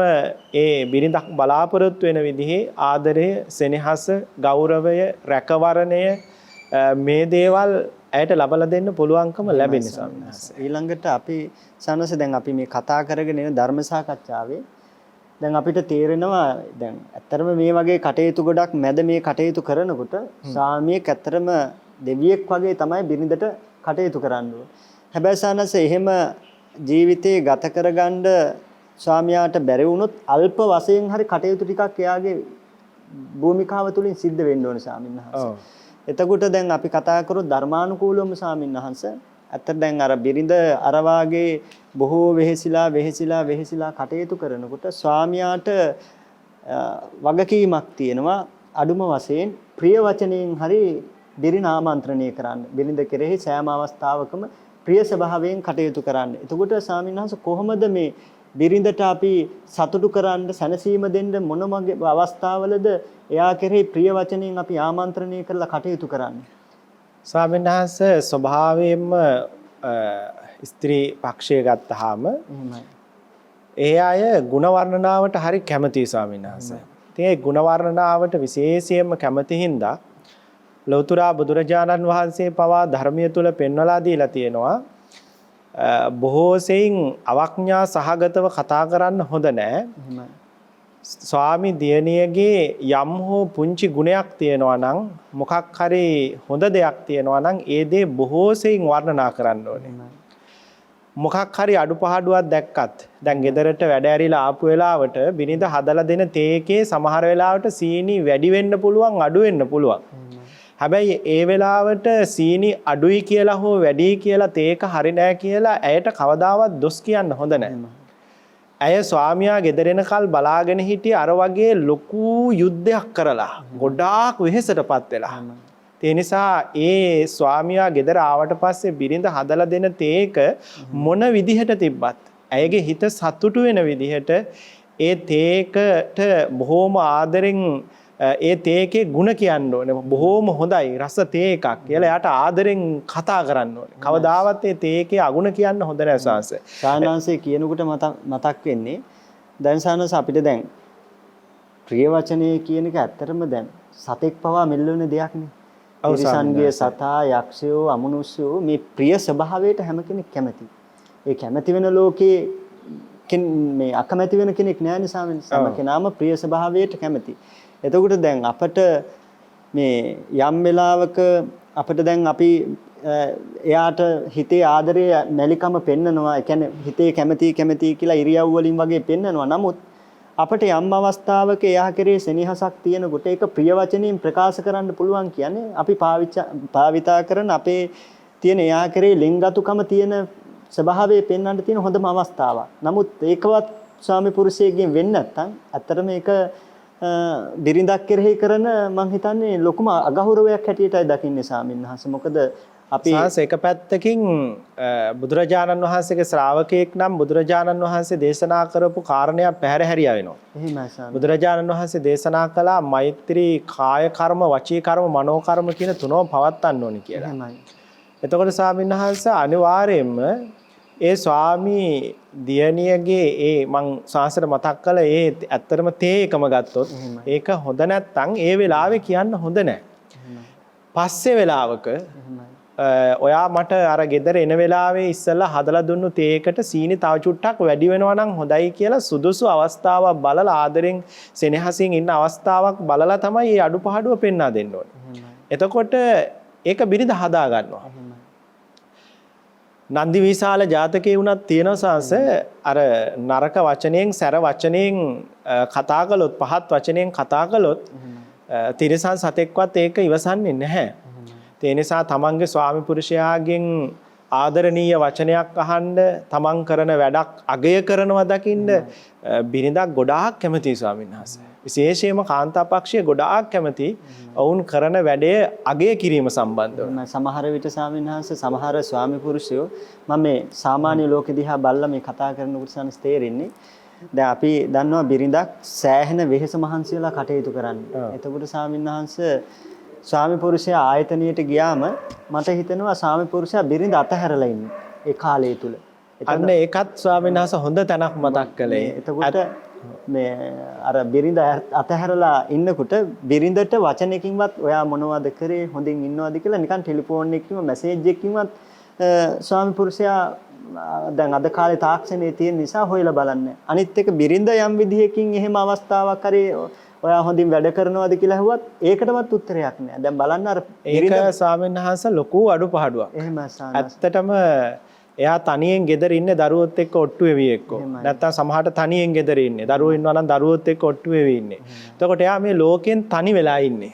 ඒ බිරිඳක් බලාපොරොත්තු වෙන විදිහේ ආදරය, සෙනෙහස, ගෞරවය, රැකවරණය මේ දේවල් ඇයට ලබලා දෙන්න පුළුවන්කම ලැබෙන්නේ ස්වාමීන් වහන්සේ. ඊළඟට අපි සනස දැන් අපි මේ කතා කරගෙන යන ධර්ම සාකච්ඡාවේ දැන් අපිට තේරෙනවා දැන් ඇත්තටම මේ වගේ කටයුතු ගොඩක් මැද මේ කටයුතු කරනකොට ස්වාමියෙක් ඇත්තටම දෙවියෙක් වගේ තමයි බිරිඳට කටයුතු කරන්න ඕනේ. හැබැයි සනස එහෙම ජීවිතේ ගත කරගන්න ස්වාමියාට බැරි වුණොත් අල්ප වශයෙන් හරි කටයුතු ටිකක් එයාගේ භූමිකාව තුලින් සිද්ධ වෙන්න ඕන ස්වාමීන් වහන්සේ. එතකොට දැන් අපි කතා කරොත් ධර්මානුකූලවම ස්වාමීන් වහන්සේ ඇත්තට දැන් අර බිරිඳ අර වාගේ බොහෝ වෙහෙසිලා කටයුතු කරනකොට ස්වාමියාට වගකීමක් තියෙනවා අඩුම වශයෙන් ප්‍රිය වචනයෙන් හරි බිරිඳ ආමන්ත්‍රණය කරන්න. බිරිඳ කෙරෙහි සෑම අවස්ථාවකම ප්‍රිය ස්වභාවයෙන් කටයුතු කරන්න. එතකොට ස්වාමීන් වහන්සේ කොහොමද මේ බිරිඳට අපි සතුටු කරන්න සැනසීම දෙන්න මොන අවස්ථාවලද එයා කෙරෙහි ප්‍රිය වචනයෙන් අපි ආමන්ත්‍රණය කරලා කටයුතු කරන්නේ? ස්වාමීන් වහන්සේ ස්වභාවයෙන්ම ස්ත්‍රී පක්ෂය ගත්තාම ඒ අය ಗುಣ වර්ණනාවට හරි කැමතියි ස්වාමීන් වහන්සේ. ඉතින් ඒ ಗುಣ වර්ණනාවට විශේෂයෙන්ම කැමති හින්දා ලෞතර බුදුරජාණන් වහන්සේ පවා ධර්මයේ තුල පෙන්වලා දීලා තියෙනවා බොහෝ සෙයින් අවඥා සහගතව කතා කරන්න හොඳ නැහැ. ස්වාමි දියණියගේ යම් හෝ පුංචි ගුණයක් තියෙනවා නම් මොකක් හරි හොඳ දෙයක් තියෙනවා නම් ඒ දේ බොහෝ සෙයින් වර්ණනා කරන්න ඕනේ. මොකක් හරි අඩුපහඩුවක් දැක්කත් දැන් ගෙදරට වැඩ ඇරිලා ආපු වෙලාවට බිරිඳ හදලා දෙන තේ එකේ සමහර වෙලාවට සීනි වැඩි වෙන්න පුළුවන් අඩු වෙන්න පුළුවන්. හැබැයි ඒ වෙලාවට සීනි අඩුයි කියලා හෝ වැඩි කියලා තේක හරි නැහැ කියලා ඇයට කවදාවත් දොස් කියන්න හොඳ නැහැ. ඇය ස්වාමියා ගෙදර එනකල් බලාගෙන හිටියේ අර වගේ ලොකු යුද්ධයක් කරලා ගොඩාක් වෙහෙසටපත් වෙලා. ඒ නිසා ඒ ස්වාමියා ගෙදර ආවට පස්සේ බිරිඳ හදලා දෙන තේක මොන විදිහට තිබ්බත් ඇයගේ හිත සතුටු වෙන විදිහට ඒ තේකට බොහොම ආදරෙන් ඒ තේකේ ಗುಣ කියන්න ඕනේ. බොහොම හොඳයි රස තේ එකක් කියලා එයාට ආදරෙන් කතා කරන්න ඕනේ. කවදාවත් ඒ තේකේ අගුණ කියන්න හොඳ නැහැ සාංශය. සානාංශය කියනකොට මතක් වෙන්නේ දැන් සානස අපිට දැන් ප්‍රිය වචනේ කියන එක ඇත්තටම දැන් සතෙක් පවා මෙල්ලන දෙයක් නේ. තිරිසන්ගේ සතා යක්ෂයෝ අමනුෂ්‍යෝ මේ ප්‍රිය ස්වභාවයට හැම කෙනෙක් කැමති. ඒ කැමති වෙන ලෝකේ මේ අකමැති වෙන කෙනෙක් නෑ නිසා සම කෙනාම ප්‍රිය ස්වභාවයට කැමති. එතකොට දැන් අපිට මේ යම් වෙලාවක අපිට දැන් අපි එයාට හිතේ ආදරය මැලිකම පෙන්නනවා. ඒ කියන්නේ හිතේ කැමති කියලා ඉරියව් වලින් වගේ පෙන්නනවා. නමුත් අපිට යම් අවස්ථාවක එයා කෙරේ සෙනෙහසක් තියෙනකොට ඒක ප්‍රිය වචනයෙන් ප්‍රකාශ කරන්න පුළුවන් කියන්නේ අපි භාවිතා කරන අපේ තියෙන එයා කෙරේ ලිංගතුකම තියෙන ස්වභාවය පෙන්වන්න තියෙන හොඳම අවස්ථාවක්. නමුත් ඒකවත් ස්වාමි පුරුෂයෙක්ගෙන් වෙන්නේ නැත්නම් ඇත්තටම ඒක බිරිඳක් කෙරෙහි කරන මං හිතන්නේ ලොකුම අගෞරවයක් හැටියටයි දකින්නේ ස්වාමීන් වහන්සේ. මොකද අපි එක පැත්තකින් බුදුරජාණන් වහන්සේගේ ශ්‍රාවකයෙක් නම් බුදුරජාණන් වහන්සේ දේශනා කරපු කාරණයක් පැහැර හැරියා වෙනවා. එහෙමයි ස්වාමී. බුදුරජාණන් වහන්සේ දේශනා කළා මෛත්‍රී කාය කර්ම, වචී කර්ම, මනෝ කර්ම කියන තුනම පවත්වන්න ඕනි කියලා. එහෙමයි. එතකොට ස්වාමීන් වහන්සේ අනිවාර්යයෙන්ම ඒ ස්වාමී දියණියගේ ඒ මං සාසර මතක් කළ ඒ ඇත්තටම තේ එකම ගත්තොත් ඒක හොඳ නැත්තම් ඒ වෙලාවේ කියන්න හොඳ නැහැ. පස්සේ වෙලාවක ඔයා මට අර ගෙදර එන වෙලාවේ ඉස්සෙල්ලා හදලා දුන්නු තේකට සීනි තව චුට්ටක් වැඩි වෙනවා නම් හොඳයි කියලා සුදුසු අවස්ථාවක් බලලා ආදරෙන් සෙනෙහසින් ඉන්න අවස්ථාවක් බලලා තමයි මේ අඩුපහඩුව පෙන්වා දෙන්න ඕනේ. එතකොට ඒක බිරිඳ හදා ගන්නවා. නන්දි විශාල ජාතකයේ වුණත් තියෙනවා සාංශ අර නරක වචනයෙන් සැර වචනයෙන් කතා කළොත් පහත් වචනයෙන් කතා කළොත් තිරසන් සතෙක්වත් ඒක ඉවසන්නේ නැහැ. ඒ නිසා තමන්ගේ ස්වාමි පුරුෂයාගෙන් ආදරණීය වචනයක් අහන්න තමන් කරන වැඩක් අගය කරනවා දකින්න බිරිඳක් ගොඩාක් කැමතියි ස්වාමීන් වහන්සේ. විශේෂයෙන්ම කාන්තා පක්ෂයේ ගොඩාක් කැමති ඔවුන් කරන වැඩේ අගය කිරීම සම්බන්ධව. සමහර විට ස්වාමීන් වහන්සේ සමහර ස්වාමි පුරුෂයෝ මම මේ සාමාන්‍ය ලෝකෙ දිහා බලලා මේ කතා කරනකොට සනස් තේරෙන්නේ දැන් අපි දන්නවා බිරිඳක් සෑහෙන වෙහෙස මහන්සි වෙලා කටයුතු කරන්නේ. එතකොට ස්වාමීන් වහන්සේ ස්වාමි පුරුෂයා ආයතනයට ගියාම මට හිතෙනවා ස්වාමි පුරුෂයා බිරිඳ අතහැරලා ඉන්නේ ඒ කාලය තුල. අන්න ඒකත් ස්වාමීන් වහන්සේ හොඳ තැනක් මතක් කළේ. එතකොට මේ අර බිරිඳ අතහැරලා ඉන්නකොට බිරිඳට වචනයකින්වත් ඔයා මොනවද කරේ හොඳින් ඉන්නවද කියලා නිකන් ටෙලිෆෝන් එකකින්ම මැසේජ් එකකින්වත් ස්වාමි පුරුෂයා දැන් අද කාලේ තාක්ෂණයේ තියෙන නිසා හොයලා බලන්නේ. අනිත් එක බිරිඳ යම් විදිහකින් එහෙම අවස්ථාවක් හරි ඔයා හොඳින් වැඩ කරනවද කියලා ඇහුවත් ඒකටවත් උත්තරයක් නෑ. දැන් බලන්න අර ඒක ස්වාමීන් වහන්සේ ලොකු අඩුපාඩුවක්. එහෙමයි සානස්. ඇත්තටම එයා තනියෙන් ගෙදර ඉන්නේ දරුවොත් එක්ක ඔට්ටු වෙවි එක්ක. නැත්තම් සමහරට තනියෙන් ගෙදර ඉන්නේ. දරුවෝ ඉන්නවා නම් දරුවොත් එක්ක ඔට්ටු වෙවි ඉන්නේ. එතකොට එයා මේ ලෝකෙන් තනි වෙලා ඉන්නේ.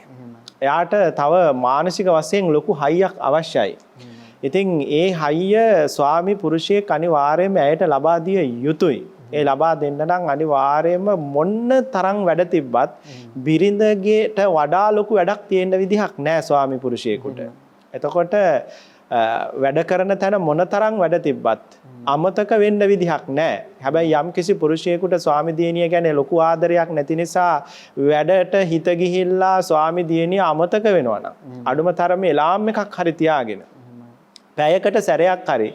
එයාට තව මානසික වශයෙන් ලොකු හයියක් අවශ්‍යයි. ඉතින් ඒ හයිය ස්වාමි පුරුෂයෙක් අනිවාර්යයෙන්ම ඇයට ලබා දිය යුතුයි. ඒ ලබා දෙන්න නම් අනිවාර්යයෙන්ම මොන්න තරම් වැඩ තිබ්බත් බිරිඳගේට වඩා ලොකු වැඩක් තියෙන විදිහක් නැහැ ස්වාමි පුරුෂයෙකුට. එතකොට වැඩ කරන තැන මොනතරම් වැඩ තිබ්බත් අමතක වෙන්න විදිහක් නැහැ. හැබැයි යම් කිසි පුරුෂයෙකුට ස්වාමි දියණිය ගැන ලොකු ආදරයක් නැති නිසා වැඩට හිත ගිහිල්ලා ස්වාමි දියණිය අමතක වෙනවා නම් අඩුම තරමේ එලාම් එකක් හරි තියාගෙන පැයකට සැරයක් හරි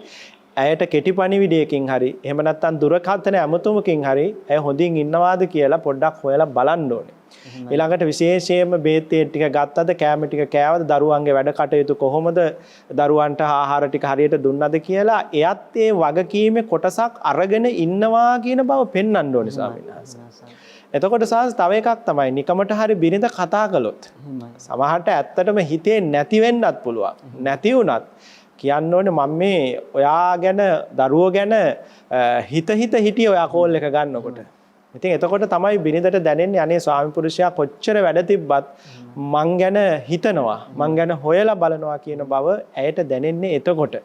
ඇයට කෙටි පණිවිඩයකින් හරි එහෙම නැත්නම් දුරකථන ඇමතුමකින් හරි ඇය හොඳින් ඉන්නවාද කියලා පොඩ්ඩක් හොයලා බලන්න ඕනේ. ඊළඟට විශේෂයෙන්ම බේත් ටික ගත්තද කෑම ටික කෑවද දරුවන්ගේ වැඩ කටයුතු කොහොමද දරුවන්ට ආහාර ටික හරියට දුන්නද කියලා එයත් ඒ වගකීමේ කොටසක් අරගෙන ඉන්නවා කියන බව පෙන්වන්න ඕනේ ස්වාමීන් වහන්සේ. එතකොට සාස් තව එකක් තමයි නිකමට හරි බිරිඳ කතා කළොත් සමහරට ඇත්තටම හිතේ නැති වෙන්නත් පුළුවන්. නැති වුණත් කියන්න ඕනේ මම මේ ඔයා ගැන දරුවෝ ගැන හිත හිටියේ ඔයා කෝල් එක ගන්නකොට. ඉතින් එතකොට තමයි බිරිඳට දැනෙන්නේ අනේ ස්වාමි පුරුෂයා කොච්චර වැඩ තිබ්බත් මං ගැන හිතනවා මං ගැන හොයලා බලනවා කියන බව ඇයට දැනෙන්නේ එතකොට.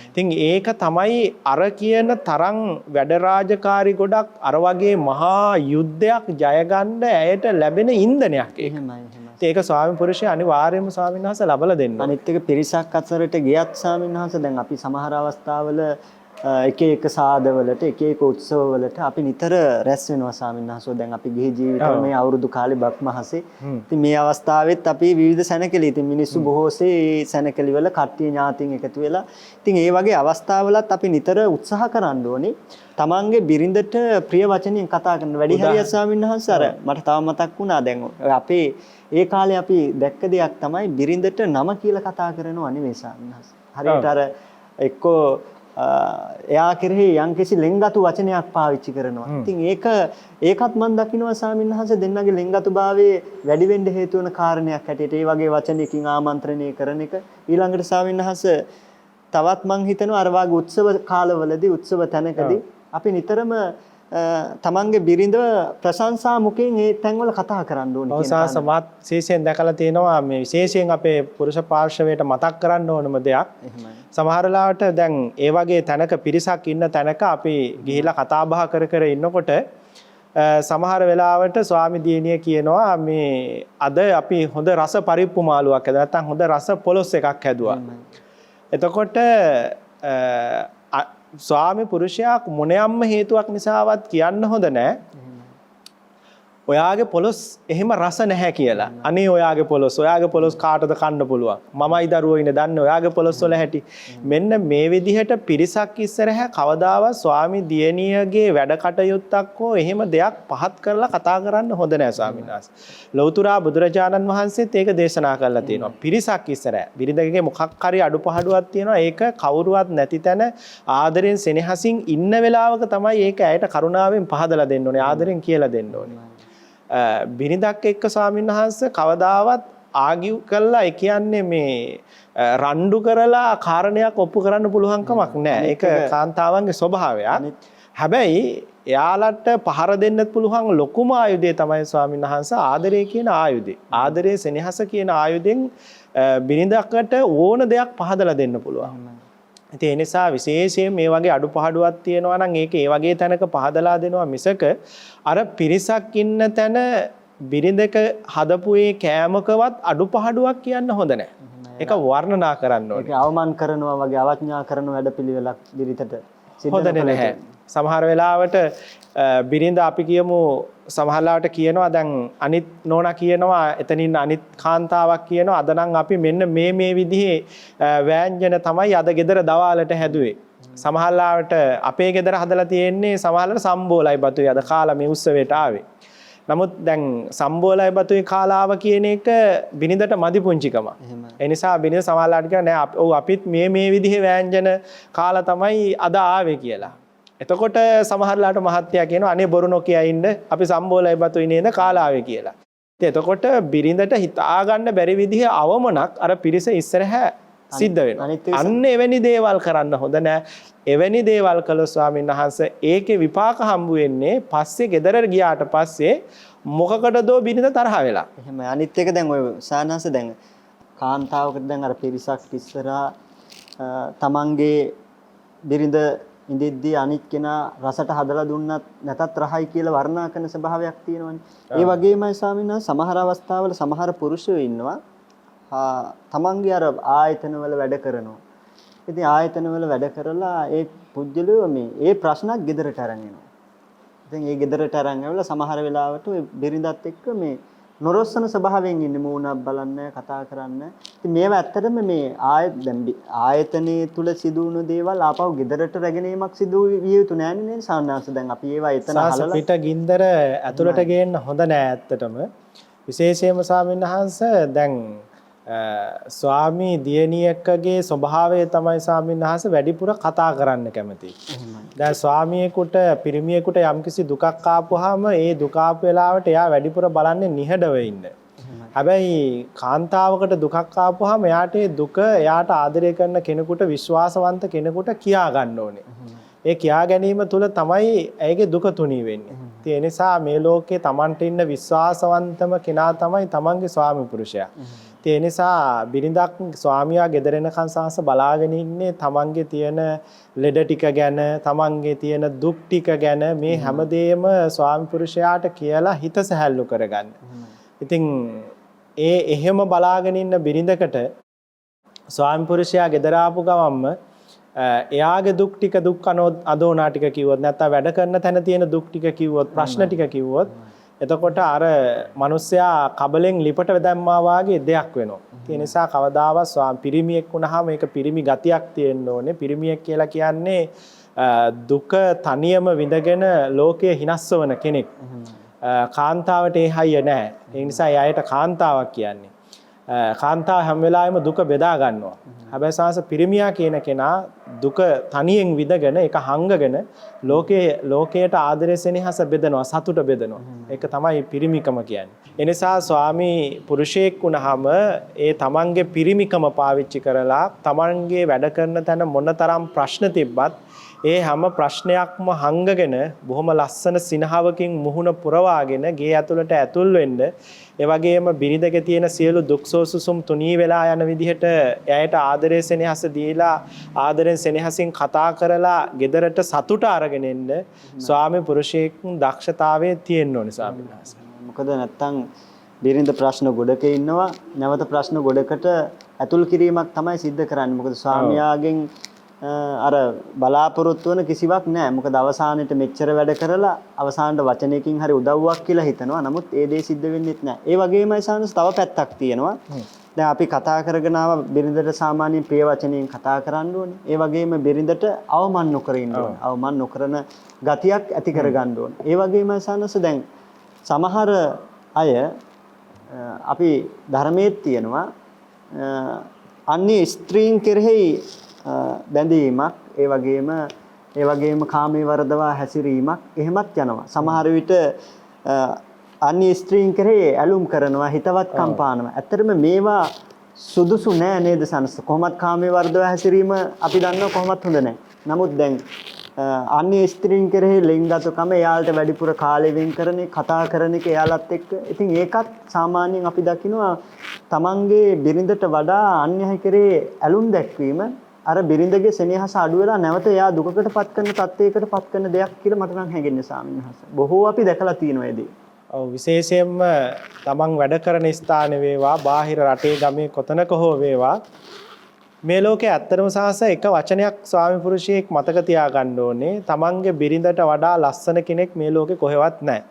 ඉතින් ඒක තමයි අර කියන තරම් වැඩ රාජකාරි ගොඩක් අර වගේ මහා යුද්ධයක් ජය ගන්න ඇයට ලැබෙන ඉන්ධනයක් ඒක. ඒක ස්වාමි පුරුෂයා අනිවාර්යයෙන්ම ස්වාමීන් වහන්සේ ලබලා දෙන්න. අනිත් එක පිරිසක් අතරට ගියත් ස්වාමීන් වහන්සේ දැන් අපි සමහර අවස්ථාවල එක එක සාදවලට එක එක උත්සවවලට අපි නිතර රැස් වෙනවා ස්වාමීන් වහන්සේ. දැන් අපි ගිහි ජීවිතේ මේ අවුරුදු කාලේ බක්මහසේ. ඉතින් මේ අවස්ථාවෙත් අපි විවිධ සැනකෙලි. ඉතින් මිනිස්සු බොහෝසේ මේ සැනකෙලි වල කට්ටිය ඥාතීන් එකතු වෙලා. ඉතින් ඒ වගේ අවස්ථාවලත් අපි නිතර උත්සාහ කරන්න ඕනේ. තමන්ගේ බිරිඳට ප්‍රිය වචනින් කතා කරන වැඩි හරියක් ස්වාමීන් වහන්සේ අර මට තව මතක් වුණා දැන් අපේ ඒ කාලේ අපි දැක්ක දෙයක් තමයි බිරිඳට නම කියලා කතා කරනවා නෙවෙයි ස්වාමීන් වහන්සේ. හරියට අර එක්කෝ එයා කෙරෙහි යම්කිසි ලෙන්ගතු වචනයක් පාවිච්චි කරනවා. ඉතින් ඒකත් මම දකිනවා ස්වාමීන් වහන්සේ දෙන්නගේ ලෙන්ගතුභාවයේ වැඩි වෙන්න හේතු වෙන කාරණයක් හැටියට ඒ වගේ වචනයකින් ආමන්ත්‍රණය කරන එක. ඊළඟට ස්වාමීන් වහන්සේ තවත් මම හිතනවා අර වගේ උත්සව කාලවලදී උත්සව තැනකදී අපි නිතරම තමන්ගේ බිරිඳ ප්‍රශංසා මුඛයෙන් ඒ තැන්වල කතා කරන්න ඕනේ කියන කාරණා. සමාත් විශේෂයෙන් දැකලා තියෙනවා මේ විශේෂයෙන් අපේ පුරුෂ පාර්ශවයට මතක් කරන්න ඕනම දෙයක්. සමහර වෙලාවට දැන් ඒ වගේ තැනක පිරිසක් ඉන්න තැනක අපි ගිහිලා කතා බහ කර ඉන්නකොට සමහර වෙලාවට ස්වාමි දියණිය කියනවා මේ අද අපි හොඳ රස පරිප්පු මාළුවක් හැදුවා නැත්නම් හොඳ රස පොලොස් එකක් හැදුවා. එතකොට ස්වාමි පුරුෂයා මොනියම්ම හේතුවක් නිසාවත් කියන්න හොඳ නැහැ. ඔයාගේ පොලොස් එහෙම රස නැහැ කියලා. අනේ ඔයාගේ පොලොස් කාටද කන්න පුළුවන්? මමයි දරුවෝ ඉන්නේ දන්නේ ඔයාගේ පොලොස් වල හැටි. මෙන්න මේ විදිහට පිරිසක් ඉස්සරහ කවදාවත් ස්වාමි දියණියගේ වැඩ කටයුත්තක් හෝ එහෙම දෙයක් පහත් කරලා කතා කරන්න හොඳ නැහැ ස්වාමීන් වහන්සේ. ලෞතර බුදුරජාණන් වහන්සේත් ඒක දේශනා කරලා තියෙනවා. පිරිසක් ඉස්සරහ බිරිඳගේ මොකක් හරි අඩුපහඩුවක් තියෙනවා. ඒක කවුරුවත් නැති තැන ආදරෙන් සෙනෙහසින් ඉන්න වෙලාවක තමයි ඒක ඇයට කරුණාවෙන් පහදලා දෙන්න ඕනේ. ආදරෙන් කියලා දෙන්න ඕනේ. බිරිඳක් එක්ක ස්වාමීන් වහන්සේ කවදාවත් ආගිව් කළා ඒ කියන්නේ මේ රණ්ඩු කරලා කාරණයක් ඔප්පු කරන්න පුළුවන් කමක් නැහැ. ඒක කාන්තාවන්ගේ ස්වභාවයක්. හැබැයි එයාලට පහර දෙන්නත් පුළුවන් ලොකුම ආයුධය තමයි ස්වාමීන් වහන්සේ ආදරය කියන ආයුධය. ආදරයේ සෙනෙහස කියන ආයුධෙන් බිරිඳකට ඕන දෙයක් පහදලා දෙන්න පුළුවන්. ඒ නිසා විශේෂයෙන් මේ වගේ අඩුපහඩුවක් තියෙනවා නම් ඒක ඒ වගේ තැනක පහදලා දෙනවා මිසක අර පිරිසක් ඉන්න තැන බිරිඳක හදපු ඒ කෑමකවත් අඩුපහඩුවක් කියන්න හොඳ නැහැ. ඒක වර්ණනා කරන්න ඕනේ. ඒක අවමාන කරනවා වගේ අවඥා කරන වැඩපිළිවෙලක් බිරිතට හොඳ නැහැ. සමහර වෙලාවට බිරිඳ අපි කියමු සමහරලාවට කියනවා දැන් අනිත් නෝනා කියනවා එතනින් අනිත් කාන්තාවක් කියනවා අද නම් අපි මෙන්න මේ විදිහේ වෑංජන තමයි අද ගෙදර දවාලට හැදුවේ. සමහරලාවට අපේ ගෙදර හදලා තියෙන්නේ සමහරලාට සම්බෝලයි බතුයි අද කාලා මේ උත්සවයට ආවේ. නමුත් දැන් සම්බෝලයි බතුයි කාලාව කියන එක බිරිඳට මදි පුංචිකම. ඒ නිසා බිරිඳ සමහරලාට කියනවා නෑ ඔව් අපිත් මේ විදිහේ වෑංජන කාලා තමයි අද ආවේ කියලා. එතකොට සමහරලාට මහත්තයා කියනවා අනේ බොරු නොකිය ඉන්න අපි සම්බෝලයි බතුයි නේද කාලාවේ කියලා. ඉතින් එතකොට බිරිඳට හිතා ගන්න බැරි විදිහේ අවමනක් අර පිරිස ඉස්සරහ සිද්ධ වෙනවා. අන්න එවැනි දේවල් කරන්න හොඳ නෑ. එවැනි දේවල් කළොත් ස්වාමීන් වහන්සේ ඒකේ විපාක හම්බ වෙන්නේ පස්සේ ගෙදර ගියාට පස්සේ මොකකටදෝ බිරිඳ තරහ වෙලා. එහෙම අනිත් එක දැන් ඔය සානහස දැන් කාන්තාවකට දැන් අර පිරිසක් ඉස්සරහා තමන්ගේ බිරිඳ ඉඳිද්දී අනිත් කෙනා රසට හදලා දුන්නත් නැතත් රහයි කියලා වර්ණනා කරන ස්වභාවයක් තියෙනවනේ. ඒ වගේමයි ස්වාමීන් වහන්සේ සමහර අවස්ථාවල සමහර පුරුෂයෝ ඉන්නවා තමන්ගේ අර ආයතනවල වැඩ කරනවා. ඉතින් ආයතනවල වැඩ කරලා ඒ පුජ්‍යලෝ මේ ඒ ප්‍රශ්නක් ගෙදරට අරන් එනවා. ඉතින් ඒ ගෙදරට අරන් ඇවිල්ලා සමහර වෙලාවට ඔය බිරිඳත් එක්ක මේ නොරොස්සන ස්වභාවයෙන් ඉන්නේ මූණක් බලන්න කතා කරන්න. ඉතින් මේවා ඇත්තටම මේ ආයතනයේ තුල සිදු වුණු දේවල් ආපහු ගෙදරට රැගෙන ඒමක් සිදු විය යුතු නෑනේ නේද සාමාන්‍යයෙන්. දැන් අපි ඒවා එතන හලලා පිට ගින්දර ඇතුළට ගේන්න හොඳ නෑ ඇත්තටම. විශේෂයෙන්ම ස්වාමීන් වහන්සේ දැන් ස්වාමී දියණියකගේ ස්වභාවය තමයි ස්වාමීන් වහන්සේ වැඩිපුර කතා කරන්න කැමති. දැන් ස්වාමියෙකුට පිරිමියෙකුට යම්කිසි දුකක් ආපුවාම ඒ දුක ආපු වෙලාවට එයා වැඩිපුර බලන්නේ නිහඬව ඉන්න. හැබැයි කාන්තාවකට දුකක් ආපුවාම එයාට ඒ දුක එයාට ආදරය කරන කෙනෙකුට විශ්වාසවන්ත කෙනෙකුට කියා ගන්න ඕනේ. ඒ කියා ගැනීම තුළ තමයි ඇයගේ දුක තුනී වෙන්නේ. ඒ නිසා මේ ලෝකේ Tamanට ඉන්න විශ්වාසවන්තම කෙනා තමයි Tamanගේ ස්වාමි පුරුෂයා. ඒ නිසා බිරිඳක් ස්වාමියා ගෙදර එනකන් සාහස බලාගෙන ඉන්නේ තමන්ගේ තියෙන ලෙඩ ටික ගැන තමන්ගේ තියෙන දුක් ටික ගැන මේ හැමදේම ස්වාමි පුරුෂයාට කියලා හිත සැහැල්ලු කරගන්න. ඉතින් එහෙම බලාගෙන ඉන්න බිරිඳකට ස්වාමි පුරුෂයා ගෙදර ආපු ගමන්ම එයාගේ දුක් ටික දුක් අදෝනා ටික කිව්වොත් නැත්නම් වැඩ කරන තැන තියෙන දුක් ටික කිව්වොත් ප්‍රශ්න ටික කිව්වොත් එතකොට අර මිනිස්සයා කබලෙන් ලිපට දැම්මා වාගේ දෙයක් වෙනවා. ඒ නිසා කවදාවත් පිරිමියෙක් වුණාම ඒක පිරිමි ගතියක් තියෙන්න ඕනේ. පිරිමියෙක් කියලා කියන්නේ දුක තනියම විඳගෙන ලෝකයේ හිනස්සවන කෙනෙක්. කාන්තාවට ඒ හයිය නැහැ. ඒ නිසා එයාට කාන්තාවක් කියන්නේ. කාන්තාව හැම වෙලාවෙම දුක බෙදා ගන්නවා. හැබැයි සාස පිරිමියා කියන කෙනා දුක තනියෙන් විඳගෙන ඒක හංගගෙන ලෝකයට ආදරය සෙනෙහස බෙදනවා සතුට බෙදනවා. ඒක තමයි පිරිමිකම කියන්නේ. ඒ නිසා ස්වාමී පුරුෂයෙක් වුණාම ඒ තමන්ගේ පිරිමිකම පාවිච්චි කරලා තමන්ගේ වැඩ කරන තැන මොනතරම් ප්‍රශ්න තිබ්බත් ඒ හැම ප්‍රශ්නයක්ම හංගගෙන බොහොම ලස්සන සිනහවකින් මුහුණ පුරවාගෙන ගේ ඇතුළට ඇතුල් වෙන්න ඒ වගේම බිරිඳගේ තියෙන සියලු දුක් සෝසුසුම් තුනී වෙලා යන විදිහට එයාට ආදරය සෙනෙහස දීලා ආදරෙන් සෙනෙහසින් කතා කරලා ගෙදරට සතුට අරගෙන එන්න ස්වාමි පුරුෂයෙක් දක්ෂතාවයේ තියෙන්න ඕනේ ස්වාමීන් වහන්සේ. මොකද නැත්තම් බිරිඳ ප්‍රශ්න ගොඩක ඉන්නවා නැවත ප්‍රශ්න ගොඩකට ඇතුල් කිරීමක් තමයි සිද්ධ කරන්නේ. මොකද ස්වාමියාගෙන් අර බලාපොරොත්තු වෙන කිසිවක් නැහැ. මොකද අවසානයේට මෙච්චර වැඩ කරලා අවසානට වචනයකින් හරි උදව්වක් කියලා හිතනවා. නමුත් ඒ දේ සිද්ධ වෙන්නේ නැහැ. ඒ වගේමයි සානස් තව පැත්තක් තියෙනවා. දැන් අපි කතා කරගෙන ආව බිරිඳට සාමාන්‍යයෙන් ප්‍රිය වචනයෙන් කතා කරන්න ඕනේ. ඒ වගේම බිරිඳට අවමන් නොකර ඉන්න ඕනේ. අවමන් නොකරන ගතියක් ඇති කරගන්න ඕනේ. ඒ වගේමයි සානස් දැන් සමහර අය අපි ධර්මයේ තියෙනවා අන්‍ය ස්ත්‍රීන් කෙරෙහි බැඳීමක් ඒ වගේම කාමයේ වර්ධවා හැසිරීමක් එහෙමත් යනවා. සමහර විට අන්‍ය ස්ත්‍රීන් කෙරෙහි ඇලුම් කරනවා හිතවත් කම්පානවා. ඇත්තටම මේවා සුදුසු නෑ නේද සනස? කොහොමත් කාමයේ වර්ධවා හැසිරීම අපි දන්නවා කොහොමත් හොඳ නෑ. නමුත් දැන් අන්‍ය ස්ත්‍රීන් කෙරෙහි ලිංගගතකම එයාලට වැඩිපුර කාලය වෙන් කරන කතා කරන එක එයාලත් එක්ක. ඉතින් ඒකත් සාමාන්‍යයෙන් අපි දකිනවා තමන්ගේ බිරිඳට වඩා අන්‍යය කෙරෙහි ඇලුම් දැක්වීම අර බිරිඳගේ සෙනෙහස අඩු වෙලා නැවත එයා දුකකටපත් කරන තත්යකටපත් කරන දෙයක් කියලා මට නම් හැඟෙන්නේ ස්වාමීන් වහන්සේ. බොහෝ අපි දැකලා තියෙනවා ඒදී. ඔව් විශේෂයෙන්ම තමන් වැඩ කරන ස්ථානේ වේවා, බාහිර රටේ ගමේ කොතනක හෝ වේවා මේ ලෝකේ ඇත්තටම සාස එක වචනයක් ස්වාමි පුරුෂයෙක් මතක තියාගන්න ඕනේ. තමන්ගේ බිරිඳට වඩා ලස්සන කෙනෙක් මේ ලෝකේ කොහෙවත් නැහැ.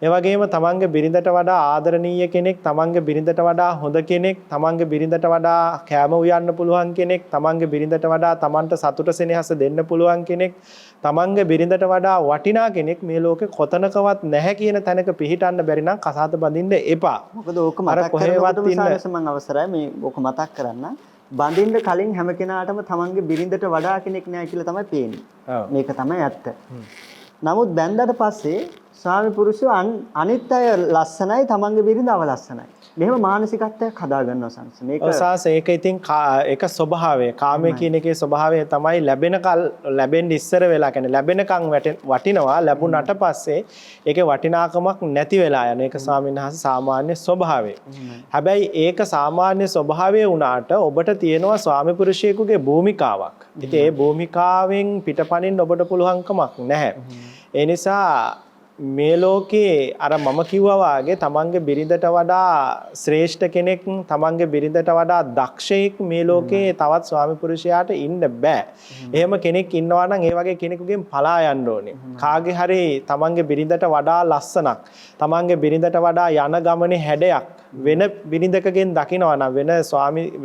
ඒ වගේම තමන්ගේ බිරිඳට වඩා ආදරණීය කෙනෙක්, තමන්ගේ බිරිඳට වඩා හොඳ කෙනෙක්, තමන්ගේ බිරිඳට වඩා කෑම උයන්න පුළුවන් කෙනෙක්, තමන්ගේ බිරිඳට වඩා තමන්ට සතුට සෙනෙහස දෙන්න පුළුවන් කෙනෙක්, තමන්ගේ බිරිඳට වඩා වටිනා කෙනෙක් මේ ලෝකේ කොතනකවත් නැහැ කියන තැනක පිහිටන්න බැරි නම් කසාද බඳින්න එපා. මොකද ඕක මතක් කරගන්නකොට මම අවසරයි මේ ඕක මතක් කරන්න. බඳින්න කලින් හැම කෙනාටම තමන්ගේ බිරිඳට වඩා කෙනෙක් නැහැ කියලා තමයි පේන්නේ. මේක තමයි ඇත්ත. නමුත් බැන්දට පස්සේ ස්වාමි පුරුෂයෝ අනිත් අය ලස්සනයි තමන්ගේ බිරිඳව ලස්සනයි. මෙහෙම මානසිකත්වයක් හදා ගන්නවා සංස. මේක ඔසාස ඒක ඉතින් ඒක ස්වභාවය. කාමයේ කියන එකේ ස්වභාවය තමයි ලැබෙන්න ඉස්සර වෙලා කියන්නේ ලැබෙනකන් වටිනවා ලැබුණට පස්සේ ඒකේ වටිනාකමක් නැති වෙලා යන ඒක ස්වාමීන් වහන්සේ සාමාන්‍ය ස්වභාවය. හැබැයි ඒක සාමාන්‍ය ස්වභාවය වුණාට ඔබට තියෙනවා ස්වාමි පුරුෂයෙකුගේ භූමිකාවක්. ඉතින් ඒ භූමිකාවෙන් පිටපණින්න ඔබට පුළුවන් කමක් නැහැ. ඒ නිසා මේ ලෝකේ අර මම කිව්වා වාගේ තමන්ගේ බිරිඳට වඩා ශ්‍රේෂ්ඨ කෙනෙක් තමන්ගේ බිරිඳට වඩා දක්ෂයෙක් මේ ලෝකේ තවත් ස්වාමි පුරුෂයාට ඉන්න බෑ. එහෙම කෙනෙක් ඉන්නවා නම් ඒ වගේ කෙනෙකුගෙන් පලා යන්න ඕනේ. කාගේ හරි තමන්ගේ බිරිඳට වඩා ලස්සනක් තමන්ගේ බිරිඳට වඩා යන ගමනේ හැඩයක් වෙන බිරිඳකගෙන් දකිනවා නම්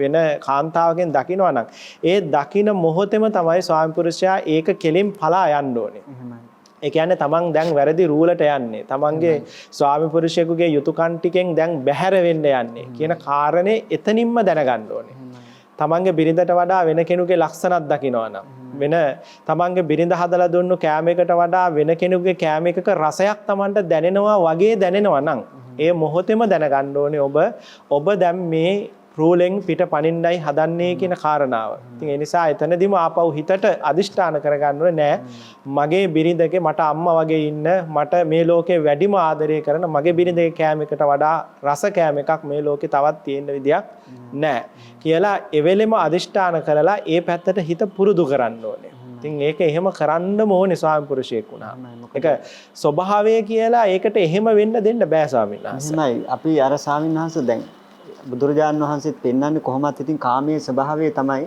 වෙන කාන්තාවගෙන් දකිනවා නම් ඒ දකින මොහොතේම තමයි ස්වාමි පුරුෂයා ඒක කෙලින් පලා යන්න ඕනේ. ඒ කියන්නේ තමන් දැන් වැරදි රූලට යන්නේ. තමන්ගේ ස්වාමි පුරුෂයෙකුගේ යුතුයකම් ටිකෙන් දැන් බැහැර වෙන්න යන්නේ කියන කාරණේ එතනින්ම දැනගන්න ඕනේ. තමන්ගේ බිරිඳට වඩා වෙන කෙනෙකුගේ ලක්ෂණක් දකිනවා නම් වෙන තමන්ගේ බිරිඳ හදලා දුන්නු කෑම එකට වඩා වෙන කෙනෙකුගේ කෑම එකක රසයක් තමන්ට දැනෙනවා වගේ දැනෙනවා නම් ඒ මොහොතේම දැනගන්න ඕනේ ඔබ දැන් මේ රූලෙන් පිට පනින්නයි හදන්නේ කියන කාරණාව. ඉතින් ඒ නිසා එතනදිම ආපහු හිතට අදිෂ්ඨාන කරගන්න ඕනේ නෑ මගේ බිරිඳගේ මට අම්මා වගේ ඉන්න මට මේ ලෝකේ වැඩිම ආදරය කරන මගේ බිරිඳගේ කෑම එකට වඩා රස කෑම එකක් මේ ලෝකේ තවත් තියෙන විදියක් නෑ කියලා එවෙලෙම අදිෂ්ඨාන කරලා ඒ පැත්තට හිත පුරුදු කරන්න ඕනේ. ඉතින් ඒක එහෙම කරන්නම ඕනේ ස්වාමි පුරුෂයෙක් වුණා. ඒක ස්වභාවය කියලා ඒකට එහෙම වෙන්න දෙන්න බෑ ස්වාමීන් වහන්සේ. එහෙමයි. අපි අර ස්වාමීන් වහන්සේ දැන් බුදුරජාණන් වහන්සේත් පෙන්වන්නේ කොහොමත් ඉතින් කාමයේ ස්වභාවය තමයි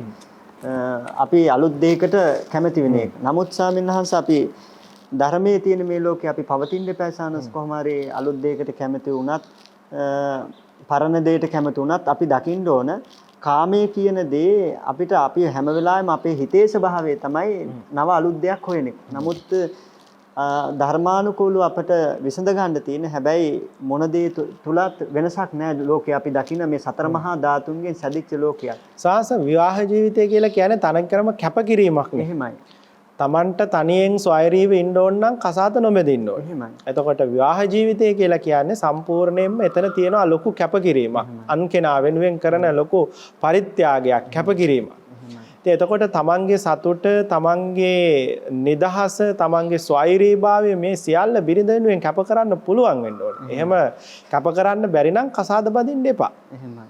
අපි අලුත් දෙයකට කැමති වෙන එක. නමුත් ස්වාමීන් වහන්සේ අපි ධර්මයේ තියෙන මේ ලෝකේ අපි පවතින්න එපා සානස් කොහොම හරි අලුත් දෙයකට කැමති වුණත් පරණ දෙයකට කැමති වුණත් අපි දකින්න ඕන කාමයේ කියන දේ අපි හැම වෙලාවෙම අපේ හිතේ ස්වභාවය තමයි නව අලුත් දෙයක් හොයන එක. නමුත් ධර්මානුකූලව අපට විසඳ ගන්න තියෙන හැබැයි මොන දේ තුලත් වෙනසක් නැහැ ලෝකේ අපි දකින මේ සතර මහා ධාතුන්ගෙන් සැදිච්ච ලෝකයක්. සාස විවාහ ජීවිතය කියලා කියන්නේ තනකරම කැපකිරීමක් නේ. එහෙමයි. Tamanට තනියෙන් ස්වෛරීව ඉන්න ඕන නම් කසාද නොමෙදින්න ඕන. එහෙමයි. එතකොට විවාහ ජීවිතය කියලා කියන්නේ සම්පූර්ණයෙන්ම එතන තියෙනවා ලොකු කැපකිරීමක්. අන් කෙනා වෙනුවෙන් කරන ලොකු පරිත්‍යාගයක් කැපකිරීමක්. එතකොට තමන්ගේ සතුට තමන්ගේ නිදහස තමන්ගේ ස්වෛරීභාවය මේ සියල්ල බිරිඳ වෙනුවෙන් කැප කරන්න පුළුවන් වෙන්න ඕනේ. එහෙම කැප කරන්න බැරි නම් කසාද බඳින්න එපා.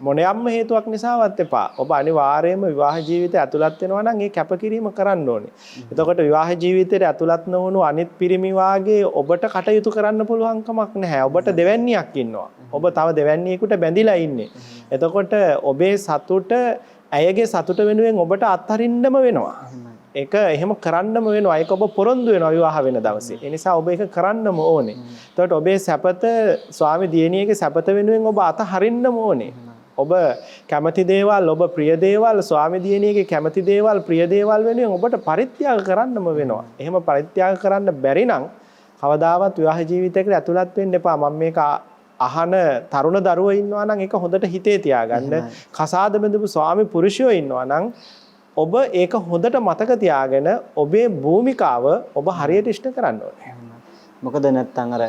මොනියම්ම හේතුවක් නිසාවත් එපා. ඔබ අනිවාර්යයෙන්ම විවාහ ජීවිතය ඇතුළත් වෙනවා නම් ඒ කැපකිරීම කරන්න ඕනේ. එතකොට විවාහ ජීවිතයට ඇතුළත් නොවුණු අනිත් පිරිමි වාගේ ඔබට කටයුතු කරන්න පුළුවන් කමක් නැහැ. ඔබට දෙවැන්නියක් ඉන්නවා. ඔබ තව දෙවැන්නියෙකුට බැඳිලා ඉන්නේ. එතකොට ඔබේ සතුට ඇයගේ සතුට වෙනුවෙන් ඔබට අත්හරින්නම වෙනවා. ඒක එහෙම කරන්නම වෙනවා. ඒක ඔබ පොරොන්දු වෙනවා විවාහ වෙන දවසේ. ඒ නිසා ඔබ ඒක කරන්නම ඕනේ. එතකොට ඔබේ සැපත ස්වාමි දියණියගේ සැපත වෙනුවෙන් ඔබ අතහරින්නම ඕනේ. ඔබ කැමති දේවල් ඔබ ප්‍රිය දේවල් ස්වාමි දියණියගේ කැමති දේවල් ප්‍රිය දේවල් වෙනුවෙන් ඔබට පරිත්‍යාග කරන්නම වෙනවා. එහෙම පරිත්‍යාග කරන්න බැරි නම් කවදාවත් විවාහ ජීවිතයකට ඇතුළත් වෙන්න එපා. මම මේක අහන තරුණ දරුවෝ ඉන්නවා නම් ඒක හොඳට හිතේ තියාගන්න. කසාද බඳපු ස්වාමි පුරුෂයෝ ඉන්නවා නම් ඔබ ඒක හොඳට මතක තියාගෙන ඔබේ භූමිකාව ඔබ හරියට ඉෂ්ට කරන්න ඕනේ. මොකද නැත්තම් අර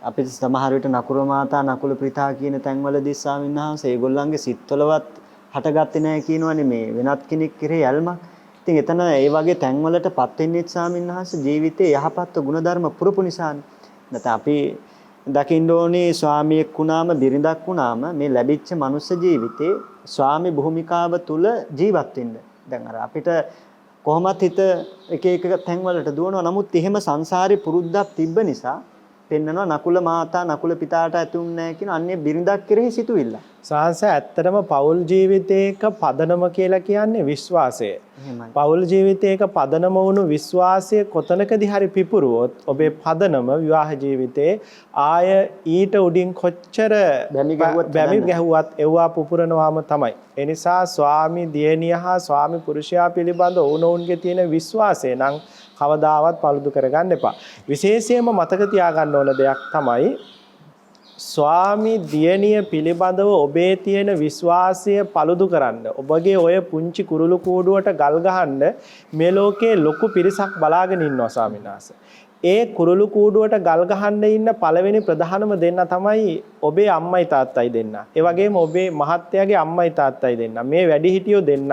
අපි සමහර විට නකුල මාතා නකුල ප්‍රිතා කියන තැන්වලදී ස්වාමීන් වහන්සේ ඒගොල්ලන්ගේ සිත්වලවත් හටගත්තේ නැහැ කියනවනේ මේ වෙනත් කෙනෙක් කෙරේ යල්මක්. ඉතින් එතන ඒ වගේ තැන්වලටපත් වෙන්නේ ස්වාමීන් වහන්සේ ජීවිතේ යහපත් ගුණධර්ම පුරපු නිසානේ. නැත්නම් අපි දකින්න ඕනේ ස්වාමියෙක් වුණාම බිරිඳක් වුණාම මේ ලැබිච්ච මනුස්ස ජීවිතේ ස්වාමි භූමිකාව තුල ජීවත් වෙන්න. දැන් අර අපිට කොහොමත් හිත එක එක තැන්වලට දුවනවා. නමුත් එහෙම සංසාරේ පුරුද්දක් තිබ්බ නිසා පෙන්නනවා නකුල මාතා නකුල පිතාට ඇතුම් නැහැ කියන අන්නේ බිරිඳක් කෙරෙහි සිතුවිල්ල. සාංශ ඇත්තටම පෞල් ජීවිතයක පදනම කියලා කියන්නේ විශ්වාසය. පෞල් ජීවිතයක පදනම වුණු විශ්වාසය කොතනකදී හරි පිපුරුවොත් ඔබේ පදනම විවාහ ජීවිතේ ආය ඊට උඩින් කොච්චර බැමි ගැහුවත් එව්වා පුපුරනවාම තමයි. ඒ නිසා ස්වාමි දියණිය හා ස්වාමි පුරුෂයා පිළිබඳ ඔවුනොවුන්ගේ තියෙන විශ්වාසය නම් කවදාවත් paludu කරගන්න එපා. විශේෂයෙන්ම මතක තියාගන්න ඕන දෙයක් තමයි ස්වාමි දියණිය පිළිබඳව ඔබේ තියෙන විශ්වාසය paludu කරන්න. ඔබගේ ඔය පුංචි කුරුළු කූඩුවට ගල් ගහන්න මේ ලෝකේ ලොකු පිරිසක් බලාගෙන ඉන්නවා ස්වාමීන් වහන්සේ. ඒ කුරුළු කූඩුවට ගල් ගහන්න ඉන්න පළවෙනි ප්‍රධානම දෙන්න තමයි ඔබේ අම්මයි තාත්තයි දෙන්න. ඒ වගේම ඔබේ මහත්තයාගේ අම්මයි තාත්තයි දෙන්න. මේ වැඩිහිටියෝ දෙන්න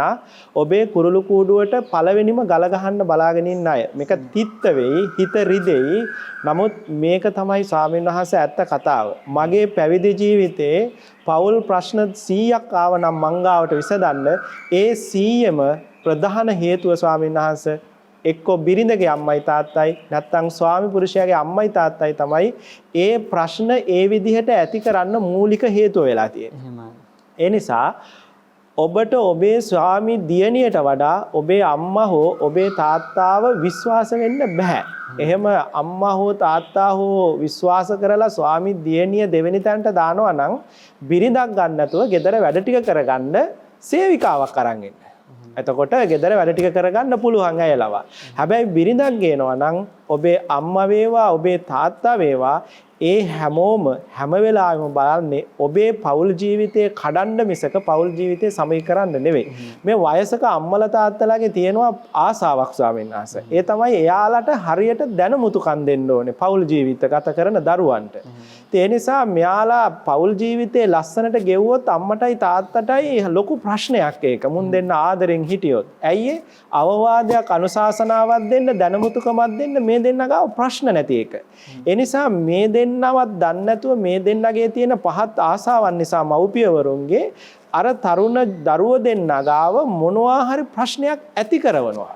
ඔබේ කුරුළු කූඩුවට පළවෙනිම ගල ගහන්න බලාගෙන ඉන්න අය. මේක තිත්ත වෙයි, හිත රිදෙයි. නමුත් මේක තමයි ස්වාමීන් වහන්සේ ඇත්ත කතාව. මගේ පැවිදි ජීවිතේ පෞල් ප්‍රශ්න 100ක් ආව නම් මංගාවට විසඳන්න ඒ 100ම ප්‍රධාන හේතුව ස්වාමීන් වහන්සේ එක්කෝ බිරිඳගේ අම්මයි තාත්තයි නැත්නම් ස්වාමි පුරුෂයාගේ අම්මයි තාත්තයි තමයි ඒ ප්‍රශ්න ඒ විදිහට ඇති කරන්න මූලික හේතුව වෙලා තියෙන්නේ. ඒ නිසා ඔබට ඔබේ ස්වාමි දියණියට වඩා ඔබේ අම්මා හෝ ඔබේ තාත්තාව විශ්වාස වෙන්න බෑ. එහෙම අම්මා හෝ තාත්තා හෝ විශ්වාස කරලා ස්වාමි දියණිය දෙවෙනි තැනට දානවා නම් බිරිඳක් ගන්න නැතුව ගෙදර වැඩ ටික කරගන්න සේවිකාවක් අරන් එන්න. එතකොට ගෙදර වැඩ ටික කරගන්න පුළුවන් අයලව. හැබැයි බිරිඳක් ගේනවා නම් ඔබේ අම්මා වේවා ඔබේ තාත්තා වේවා ඒ හැමෝම හැම වෙලාවෙම බලන්නේ ඔබේ පෞල් ජීවිතේ කඩන්න මිසක පෞල් ජීවිතේ සමයි කරන්න නෙවෙයි. මේ වයසක අම්මලා තාත්තලාගේ තියෙනවා ආසාවක් ස්වාමීන් වහන්සේ. ඒ තමයි එයාලට හරියට දැනුමුතුකම් දෙන්න ඕනේ පෞල් ජීවිත ගත කරන දරුවන්ට. ඒ නිසා මෙයාලා පෞල් ජීවිතේ ලස්සනට ගෙවුවොත් අම්මටයි තාත්තටයි ලොකු ප්‍රශ්නයක් ඒක. මුන් දෙන්න ආදරෙන් හිටියොත්. ඇයි අවවාදයක් අනුශාසනාවක් දෙන්න දැනුමුතුකමක් දෙන්න මේ දෙන්න ගාව ප්‍රශ්න නැති එක. ඒ නිසා මේ දෙන්නවත් දන්නේ නැතුව මේ දෙන්නගේ තියෙන පහත් ආසාවන් නිසා මව්පියවරුන්ගේ අර තරුණ දරුවෝ දෙන්න ගාව මොනවා හරි ප්‍රශ්නයක් ඇති කරනවා.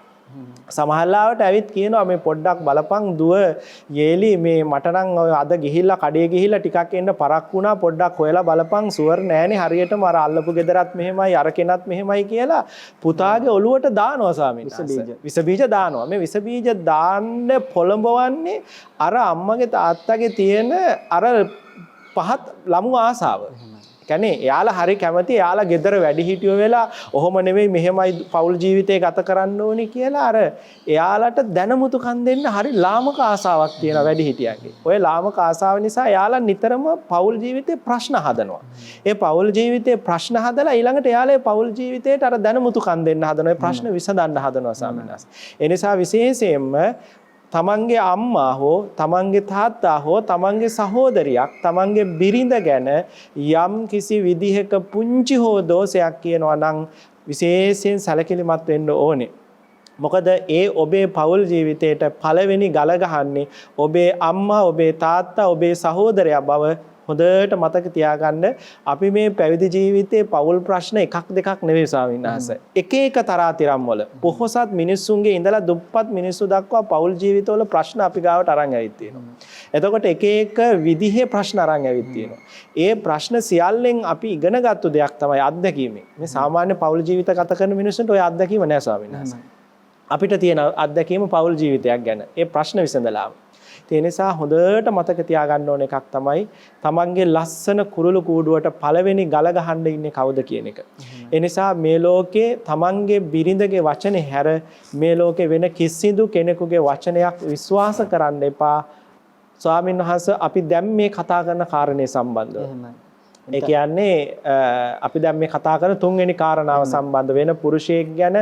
සමහරවිට ඇවිත් කියනවා මේ පොඩ්ඩක් බලපන් දුව යේලි මේ මට නම් ඔය අද ගිහිල්ලා කඩේ ගිහිල්ලා ටිකක් එන්න පරක් වුණා පොඩ්ඩක් හොයලා බලපන් සුවර් නෑනේ හරියටම අර අල්ලපු ගෙදරත් මෙහෙමයි අර කෙනත් මෙහෙමයි කියලා පුතාගේ ඔළුවට දානවා ස්වාමීන් වහන්සේ. විස බීජ දානවා. මේ විස බීජ දාන්න පොළඹවන්නේ අර අම්මගේ තාත්තගේ තියෙන අර පහත් ළමු ආසාව. කියන්නේ එයාලා හරි කැමති එයාලා ගෙදර වැඩි හිටියෝ වෙලා ඔහොම නෙවෙයි මෙහෙමයි පෞල් ජීවිතේ ගත කරන්න ඕනි කියලා අර එයාලට දැනුමුතුකම් දෙන්න හරි ලාමක ආසාවක් තියෙන වැඩි හිටියන්ගේ. ඔය ලාමක ආසාව නිසා එයාලා නිතරම පෞල් ජීවිතේ ප්‍රශ්න හදනවා. ඒ පෞල් ජීවිතේ ප්‍රශ්න හදලා ඊළඟට එයාලා පෞල් ජීවිතේට අර දැනුමුතුකම් දෙන්න හදනවා. ඒ ප්‍රශ්න විසඳන්න හදනවා ස්වාමීන් වහන්සේ. ඒ නිසා විශේෂයෙන්ම තමන්ගේ අම්මා හෝ තමන්ගේ තාත්තා හෝ තමන්ගේ සහෝදරියක් තමන්ගේ බිරිඳ ගැන යම් කිසි විදිහක පුංචි හෝ දෝෂයක් කියනවා නම් විශේෂයෙන් සැලකිලිමත් වෙන්න ඕනේ. මොකද ඒ ඔබේ පෞල් ජීවිතේට පළවෙනි ගල ගහන්නේ ඔබේ අම්මා ඔබේ තාත්තා ඔබේ සහෝදරයා බව හොඳට මතක තියාගන්න. අපි මේ පැවිදි ජීවිතේ පෞල් ප්‍රශ්න එකක් දෙකක් නෙවෙයි ස්වාමීන් වහන්සේ. එක එක තරාතිරම් වල පොහොසත් මිනිස්සුන්ගේ ඉඳලා දුප්පත් මිනිස්සු දක්වා පෞල් ජීවිතවල ප්‍රශ්න අපි ගාවට අරන් ඇවිත් තියෙනවා. එතකොට එක එක විදිහේ ප්‍රශ්න අරන් ඇවිත් තියෙනවා. ඒ ප්‍රශ්න සියල්ලෙන් අපි ඉගෙනගත්තු දෙයක් තමයි අත්දැකීමෙන්. මේ සාමාන්‍ය පෞල් ජීවිත ගත කරන මිනිස්සුන්ට ඔය අත්දැකීම නෑ ස්වාමීන් වහන්සේ. අපිට තියෙන අත්දැකීම පෞල් ජීවිතයක් ගැන. ඒ ප්‍රශ්න විසඳලාම. ඒ නිසා හොඳට මතක තියාගන්න ඕන එකක් තමයි තමන්ගේ ලස්සන කුරුළු කූඩුවට පළවෙනි ගල ගහන්න ඉන්නේ කවුද කියන එක. ඒ නිසා මේ ලෝකේ තමන්ගේ බිරිඳගේ වචනේ හැර මේ ලෝකේ වෙන කිසිදු කෙනෙකුගේ වචනයක් විශ්වාස කරන්න එපා. ස්වාමීන් වහන්සේ අපි දැන් මේ කතා කරන කාරණේ සම්බන්ධව. ඒ කියන්නේ අපි දැන් මේ කතා කරන තුන්වෙනි කාරණාව සම්බන්ධ වෙන පුරුෂයෙක් ගැන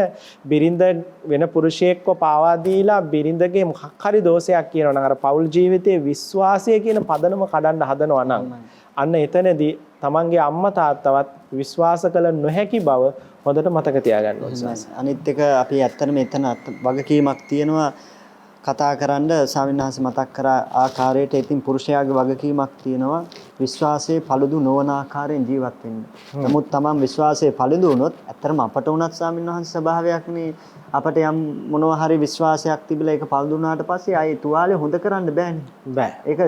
බිරිඳ වෙන පුරුෂයෙක්ව පාවා දීලා බිරිඳගේ මොකක් හරි දෝෂයක් කියනවා නම් අර පෞල් ජීවිතයේ විශ්වාසය කියන පදනම කඩන්න හදනවා නම් අන්න එතනදී තමන්ගේ අම්මා තාත්තවත් විශ්වාස කළ නොහැකි බව හොඳට මතක තියාගන්න ඕනේ. අනිත් එක අපි ඇත්තටම එතන වගකීමක් තියෙනවා කතා කරන්න ස්වාමීන් වහන්සේ මතක් කරා ආකාරයට ඉතින් පුරුෂයාගේ වගකීමක් තියෙනවා විශ්වාසයේ පළුදු නොවන ආකාරයෙන් ජීවත් වෙන්න. නමුත් තමන් විශ්වාසයේ පළුදු වුණොත් ඇත්තටම අපට උනත් ස්වාමීන් වහන්සේ ස්වභාවයක් නේ අපට යම් මොනවා හරි විශ්වාසයක් තිබිලා ඒක පළුදු වුණාට පස්සේ ආයේ තුවාලේ හොඳ කරන්න බෑනේ. බෑ. ඒක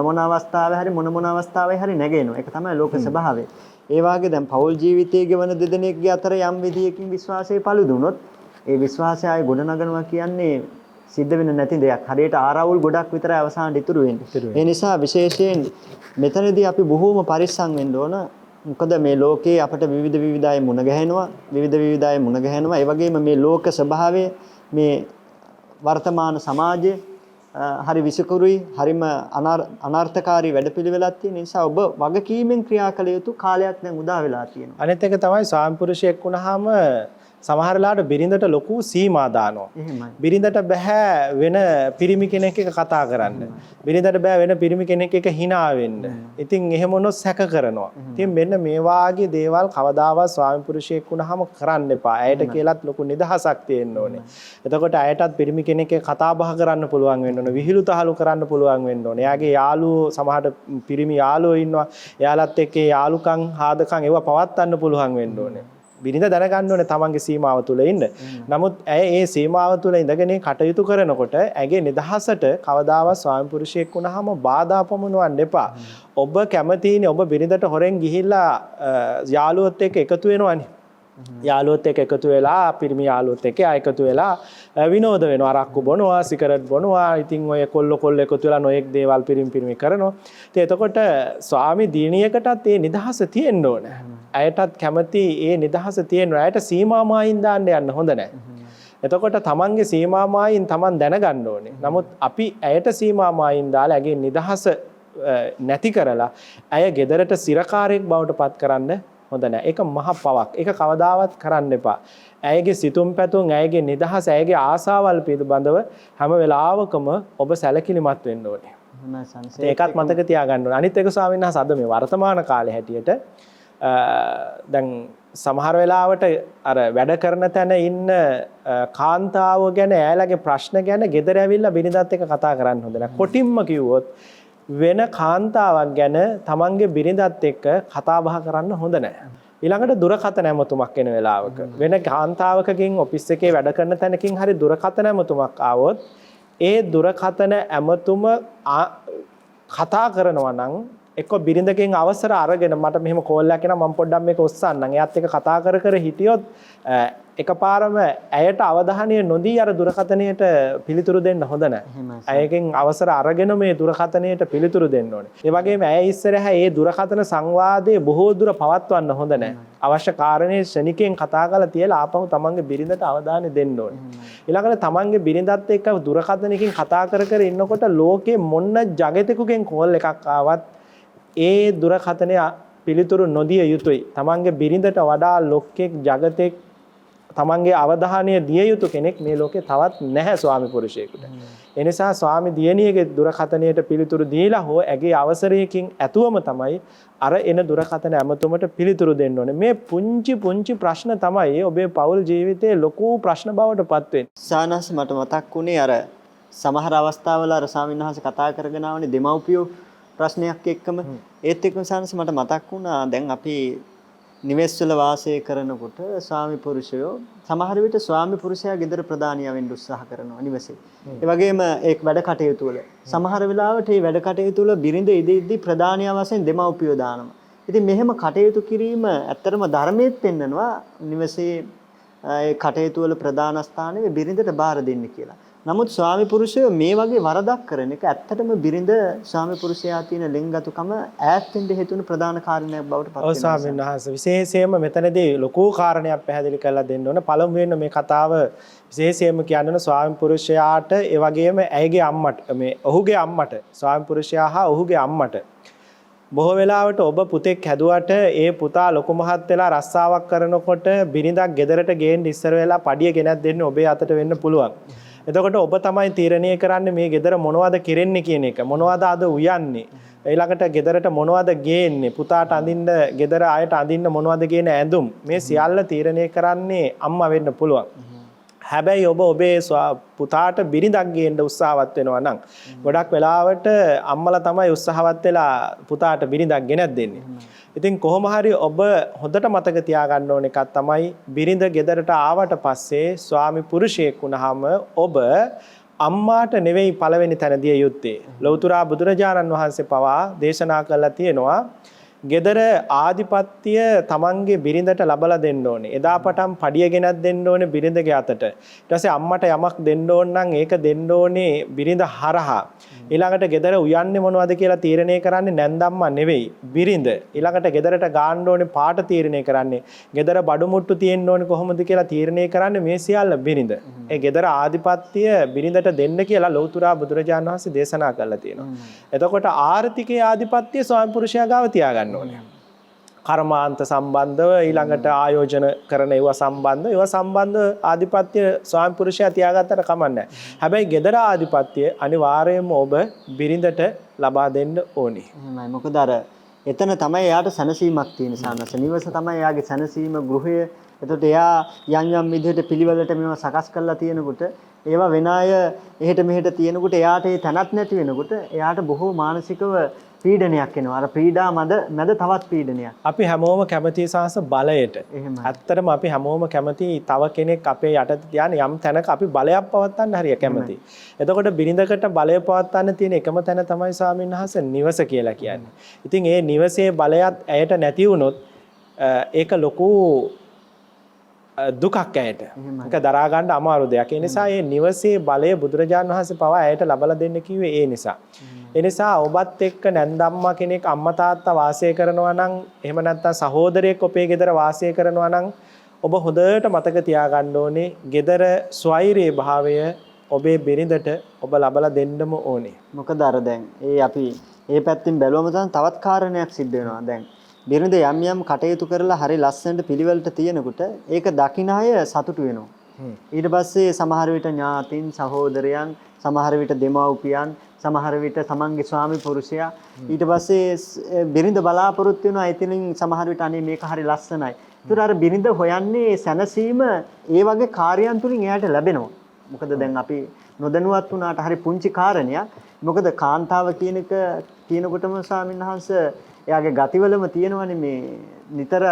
මොන අවස්ථාවේ හරි මොන අවස්ථාවේ හරි නැගෙනවා. ඒක තමයි ලෝක ස්වභාවය. ඒ වාගේ දැන් පෞල් ජීවිතයේ ගෙවන දෙදෙනෙක්ගේ අතර යම් විදියකින් විශ්වාසයේ පළුදු වුණොත් ඒ විශ්වාසය ආයේ ගොඩනගනවා කියන්නේ සිද්ධ වෙන්නේ නැති දෙයක්. හරියට ආරවුල් ගොඩක් විතරයි අවසානට ඉතුරු වෙන්නේ. ඒ නිසා විශේෂයෙන් මෙතනදී අපි බොහෝම පරිස්සම් වෙන්න ඕන. මොකද මේ ලෝකේ අපට විවිධ අය මුණ ගැහෙනවා. විවිධ අය මුණ ගැහෙනවා. ඒ වගේම මේ ලෝක ස්වභාවය මේ වර්තමාන සමාජයේ හරි විසිකුරුයි, හරිම අනර්ථකාරී වැඩපිළිවෙලක් තියෙන නිසා ඔබ වගකීමෙන් ක්‍රියා කළ යුතු කාලයක් දැන් උදා වෙලා තියෙනවා. අනිත් එක තමයි ස්වාමි පුරුෂයෙක් වුණාම සමහරලාට බිරිඳට ලොකු සීමා දානවා. බිරිඳට බෑ වෙන පිරිමි කෙනෙක් එක්ක කතා කරන්න. බිරිඳට බෑ වෙන පිරිමි කෙනෙක් එක්ක hina වෙන්න. ඉතින් එහෙම වුණොත් සැක කරනවා. ඉතින් මෙන්න මේ වාගේ දේවල් කවදාවත් ස්වාමි පුරුෂයෙක් වුණාම කරන්න එපා. ඇයට කියලාත් ලොකු නිදහසක් තියෙන්න ඕනේ. එතකොට ඇයටත් පිරිමි කෙනෙක් එක්ක කතා බහ කරන්න පුළුවන් වෙන්න ඕනේ. විහිළු තහළු කරන්න පුළුවන් වෙන්න ඕනේ. එයාගේ යාළුවෝ සමහරට පිරිමි යාළුවෝ ඉන්නවා. එයාලත් එක්ක යාළුකම් ආදකම් ඒවා පවත්වන්න පුළුවන් වෙන්න ඕනේ. බිරිඳ දැනගන්න ඕනේ තමන්ගේ සීමාව තුළ ඉන්න. නමුත් ඇය ඒ සීමාව තුළ ඉඳගෙන කටයුතු කරනකොට ඇගේ නිදහසට කවදාවත් ස්වාමි පුරුෂයෙක් වුණාම බාධා පමුණවන්න එපා. ඔබ කැමතිනේ ඔබ බිරිඳට හොරෙන් ගිහිල්ලා යාළුවොත් එක්ක එකතු වෙනවනේ. යාළුවොත් එක්ක එකතු වෙලා පිරිමි යාළුවොත් එක්ක එකතු වෙලා විනෝද වෙනවා. අරක්කු බොනවා, සිගරට් බොනවා. ඉතින් ඔය කොල්ල එකතු වෙලා නොයෙක් දේවල් පිරිමි කරනවා. ඉතින් එතකොට ස්වාමි දිනියකටත් ඒ නිදහස තියෙන්න ඕනේ. ඇයටත් කැමති ඒ නිදහස තියෙනවා. ඇයට සීමා මායින් දාන්න යන්න හොඳ නැහැ. එතකොට තමන්ගේ සීමා මායින් තමන් දැනගන්න ඕනේ. නමුත් අපි ඇයට සීමා මායින් දාලා ඇගේ නිදහස නැති කරලා ඇය ගෙදරට සිරකාරයෙක් බවට පත් කරන්න හොඳ නැහැ. ඒක මහ පවක්. ඒක කවදාවත් කරන්න එපා. ඇයගේ සිතුම් පැතුම්, ඇයගේ නිදහස, ඇයගේ ආසාවල් පිළිබඳව හැම වෙලාවකම ඔබ සැලකිලිමත් වෙන්න ඕනේ. ඒකත් මතක තියාගන්න ඕනේ. අනිත් එක ස්වාමීන් වහන්සේ අද මේ වර්තමාන කාලේ හැටියට දැන් සමහර වෙලාවට අර වැඩ කරන තැන ඉන්න කාන්තාව ගැන ඇයලගේ ප්‍රශ්න ගැන ගෙදර ඇවිල්ලා බිරිඳත් එක්ක කතා කරන්න හොඳ නැහැ. කොටින්ම කිව්වොත් වෙන කාන්තාවක් ගැන තමන්ගේ බිරිඳත් එක්ක කතා බහ කරන්න හොඳ නැහැ. ඊළඟට දුරකථන ඇමතුමක් එන වෙලාවක වෙන කාන්තාවකකින් ඔෆිස් එකේ වැඩ කරන තැනකින් හරි දුරකථන ඇමතුමක් ආවොත් ඒ දුරකථන ඇමතුම කතා කරනවා නම් එක්ක බිරිඳගෙන් අවසර අරගෙන මට මෙහෙම කෝල් එකක් එනවා මම පොඩ්ඩක් මේක ඔස්සන්නම්. එයාත් එක්ක කතා කර හිටියොත් එකපාරම ඇයට අවධානය නොදී අර දුරකථනයට පිළිතුරු දෙන්න හොඳ නැහැ. ඇයගෙන් අවසර අරගෙන මේ දුරකථනයට පිළිතුරු දෙන්න ඕනේ. ඒ වගේම ඇය ඉස්සරහා මේ දුරකථන සංවාදයේ බොහෝ දුර පවත්වන්න හොඳ නැහැ. අවශ්‍ය කාරණේ ශනිකෙන් කතා කරලා තියලා ආපහු තමන්ගේ බිරිඳට අවධානය දෙන්න ඕනේ. ඊළඟට තමන්ගේ බිරිඳත් එක්ක දුරකථනකින් කතා කර ඉන්නකොට ලෝකේ මොන జగතෙකුගෙන් කෝල් එකක් ආවත් ඒ දුරකථනය පිළිතුරු නොදිය යුතුයි. තමන්ගේ බිරිඳට වඩා ලොක්ෙක් జగතෙක් තමන්ගේ අවධානය දිය යුතු කෙනෙක් මේ ලෝකේ තවත් නැහැ ස්වාමි පුරුෂයෙකුට. ඒ නිසා ස්වාමි දියණියගේ දුරකථනයට පිළිතුරු දීලා හෝ ඇගේ අවසරයකින් ඇතුවම තමයි අර එන දුරකථන ඇමතුමට පිළිතුරු දෙන්න ඕනේ. මේ පුංචි ප්‍රශ්න තමයි ඔබේ පෞල් ජීවිතයේ ලොකු ප්‍රශ්න බවට පත් වෙන්නේ. සානස් මට මතක් වුණේ අර සමහර අවස්ථාවල අර ස්වාමීන් වහන්සේ කතා කරගෙන ආවනේ දෙමව්පියෝ ප්‍රශ්නයක් එක්කම ඒත් එක්කම සානස් මට මතක් වුණා දැන් අපි නිවෙස්වල වාසය කරනකොට ස්වාමි පුරුෂයෝ සමහර විට ස්වාමි පුරුෂයා ගෙදර ප්‍රධානියා වෙන්න උත්සාහ කරනවා නිවසේ. ඒ වගේම ඒක වැඩ කටයුතු වල සමහර වෙලාවට මේ වැඩ කටයුතු වල බිරිඳ ඉදි ප්‍රධානියා වශයෙන් දෙමව්පියෝ දානවා. ඉතින් මෙහෙම කටයුතු කිරීම ඇත්තටම ධර්මයේත් පෙන්නනවා නිවසේ ඒ කටයුතු වල ප්‍රධාන ස්ථානයේ බිරිඳට බාර දෙන්න කියලා. නමුත් ස්වාමි පුරුෂයෝ මේ වගේ වරදක් කරන එක ඇත්තටම බිරිඳ ස්වාමි පුරුෂයා තියෙන ලෙන්ගතුකම ඈත් වෙන්න හේතු වෙන ප්‍රධාන කාරණයක් බවට පත් වෙනවා. ඔව් ස්වාමීන් වහන්සේ විශේෂයෙන්ම මෙතනදී ලොකු කාරණයක් පැහැදිලි කරලා දෙන්න ඕන. පළමුවෙන් මේ කතාව විශේෂයෙන්ම කියන්න ස්වාමි පුරුෂයාට ඒ වගේම ඇයගේ අම්මට මේ ඔහුගේ අම්මට ස්වාමි පුරුෂයා හා ඔහුගේ අම්මට බොහෝ වෙලාවට ඔබ පුතෙක් හැදුවට ඒ පුතා ලොකු මහත් වෙලා රස්සාවක් කරනකොට බිරිඳක් ගෙදරට ගේන්න ඉස්සර වෙලා පඩිය ගෙනත් දෙන්නේ ඔබේ අතට වෙන්න පුළුවන්. එතකොට ඔබ තමයි තීරණය කරන්නේ මේ ගෙදර මොනවද කෙරෙන්නේ කියන එක. මොනවද අද උයන්නේ? ඊළඟට ගෙදරට මොනවද ගේන්නේ? පුතාට අඳින්න ගෙදර ආයට අඳින්න මොනවද කියන ඇඳුම්. මේ සියල්ල තීරණය කරන්නේ අම්මා වෙන්න පුළුවන්. හැබැයි ඔබ ඔබේ පුතාට බිරිඳක් ගේන්න උත්සාහවත් වෙනවා නම් ගොඩක් වෙලාවට අම්මලා තමයි උත්සාහවත් වෙලා පුතාට බිරිඳක් ගෙනත් දෙන්නේ. ඉතින් කොහොම හරි ඔබ හොඳට මතක තියාගන්න ඕන එකක් තමයි බිරිඳ ගෙදරට ආවට පස්සේ ස්වාමි පුරුෂයෙක් වුණාම ඔබ අම්මාට නෙවෙයි පළවෙනි තැන දිය යුත්තේ. ලෞතුරා බුදුරජාණන් වහන්සේ පවා දේශනා කළා තියෙනවා ගෙදර ආධිපත්‍ය තමන්ගේ බිරිඳට ලබලා දෙන්න ඕනේ. එදා පටන් පඩිය ගෙනත් දෙන්න ඕනේ බිරිඳගේ අතට. ඊට පස්සේ අම්මට යමක් දෙන්න ඕන නම් ඒක දෙන්න ඕනේ බිරිඳ හරහා. ඊළඟට ගෙදර උයන්නේ මොනවද කියලා තීරණය කරන්නේ නැන්දම්මා නෙවෙයි බිරිඳ. ඊළඟට ගෙදරට ගාන්න ඕනේ පාට තීරණය කරන්නේ. ගෙදර බඩු මුට්ටු තියෙන්න ඕනේ කොහොමද කියලා තීරණය කරන්නේ මේ සියල්ල බිරිඳ. ඒ ගෙදර ආධිපත්‍ය බිරිඳට දෙන්න කියලා ලෞතුරා බුදුරජාණන් වහන්සේ දේශනා කළා තියෙනවා. එතකොට ආර්ථිකයේ ආධිපත්‍ය ස්වාමි පුරුෂයා ගාව තියාගන්න ඕනේ. කර්මාන්ත සම්බන්ධව ඊළඟට ආයෝජන කරන ඒවා සම්බන්ධ ආධිපත්‍ය ස්වාමි පුරුෂයා තියාගත්තට කමන්නේ. හැබැයි gedara ආධිපත්‍ය අනිවාර්යයෙන්ම ඔබ බිරිඳට ලබා දෙන්න ඕනේ. එහෙමයි. මොකද අර එතන තමයි එයාට සැනසීමක් තියෙන සානස. නිවස තමයි එයාගේ සැනසීම ගෘහය. එතකොට එයා යම් විදිහට පිළිවෙලට මේවා සකස් කරලා තියෙනකොට ඒවා වෙන අය එහෙට මෙහෙට තියෙනකොට එයාට ඒ තැනක් නැති වෙනකොට එයාට බොහෝ මානසිකව පීඩනයක් එනවා. අර පීඩා මැද තවත් පීඩනයක්. අපි හැමෝම කැමති සාස බලයට. එහෙමයි. ඇත්තටම අපි හැමෝම කැමති තව කෙනෙක් අපේ යටතේ තියාන යම් තැනක අපි බලයක් පවත්වන්න හරිය කැමති. එතකොට බිරිඳකට බලය පවත්වන්න තියෙන එකම තැන තමයි ස්වාමීන් වහන්සේ නිවස කියලා කියන්නේ. ඉතින් ඒ නිවසේ බලයත් ඇයට නැති වුණොත් ඒක ලොකු දුකක් ඇයට. ඒක දරා ගන්න අමාරු දෙයක්. ඒ නිසා මේ නිවසේ බලය බුදුරජාණන් වහන්සේ පවා ඇයට ලබලා දෙන්න කිව්වේ ඒ නිසා. ඒ නිසා ඔබත් එක්ක නැන්දම්මා කෙනෙක් අම්මා තාත්තා වාසය කරනවා නම් එහෙම නැත්නම් සහෝදරයෙක් ඔබේ ගෙදර වාසය කරනවා නම් ඔබ හොඳට මතක තියාගන්න ඕනේ ගෙදර ස්වෛරී භාවය ඔබේ බිරිඳට ඔබ ලබලා දෙන්නම ඕනේ. මොකද අර දැන් අපි මේ පැත්තෙන් බැලුවම තවත් කාරණයක් සිද්ධ වෙනවා. දැන් බිරිඳ යම් කටයුතු කරලා හරි ලස්සනට පිළිවෙලට තියෙනකොට ඒක දකින අය සතුටු වෙනවා. ඊට පස්සේ සමහර විට ඥාතින් සහෝදරයන් සමහර විට දෙමව්පියන් සමහර විට තමන්ගේ ස්වාමි පුරුෂයා ඊට පස්සේ බිරිඳ බලාපොරොත්තු වෙනවා එතනින් සමහර විට අනේ මේක හරි ලස්සනයි. ඒතර අර බිරිඳ හොයන්නේ සැනසීම ඒ වගේ කාර්යයන් තුලින් එයාට ලැබෙනවා. මොකද දැන් අපි නොදැනුවත් වුණාට හරි පුංචි කාරණයක්. මොකද කාන්තාව කියනකොටම ස්වාමීන් වහන්සේ එයාගේ ගතිවලම තියෙනවනේ මේ නිතර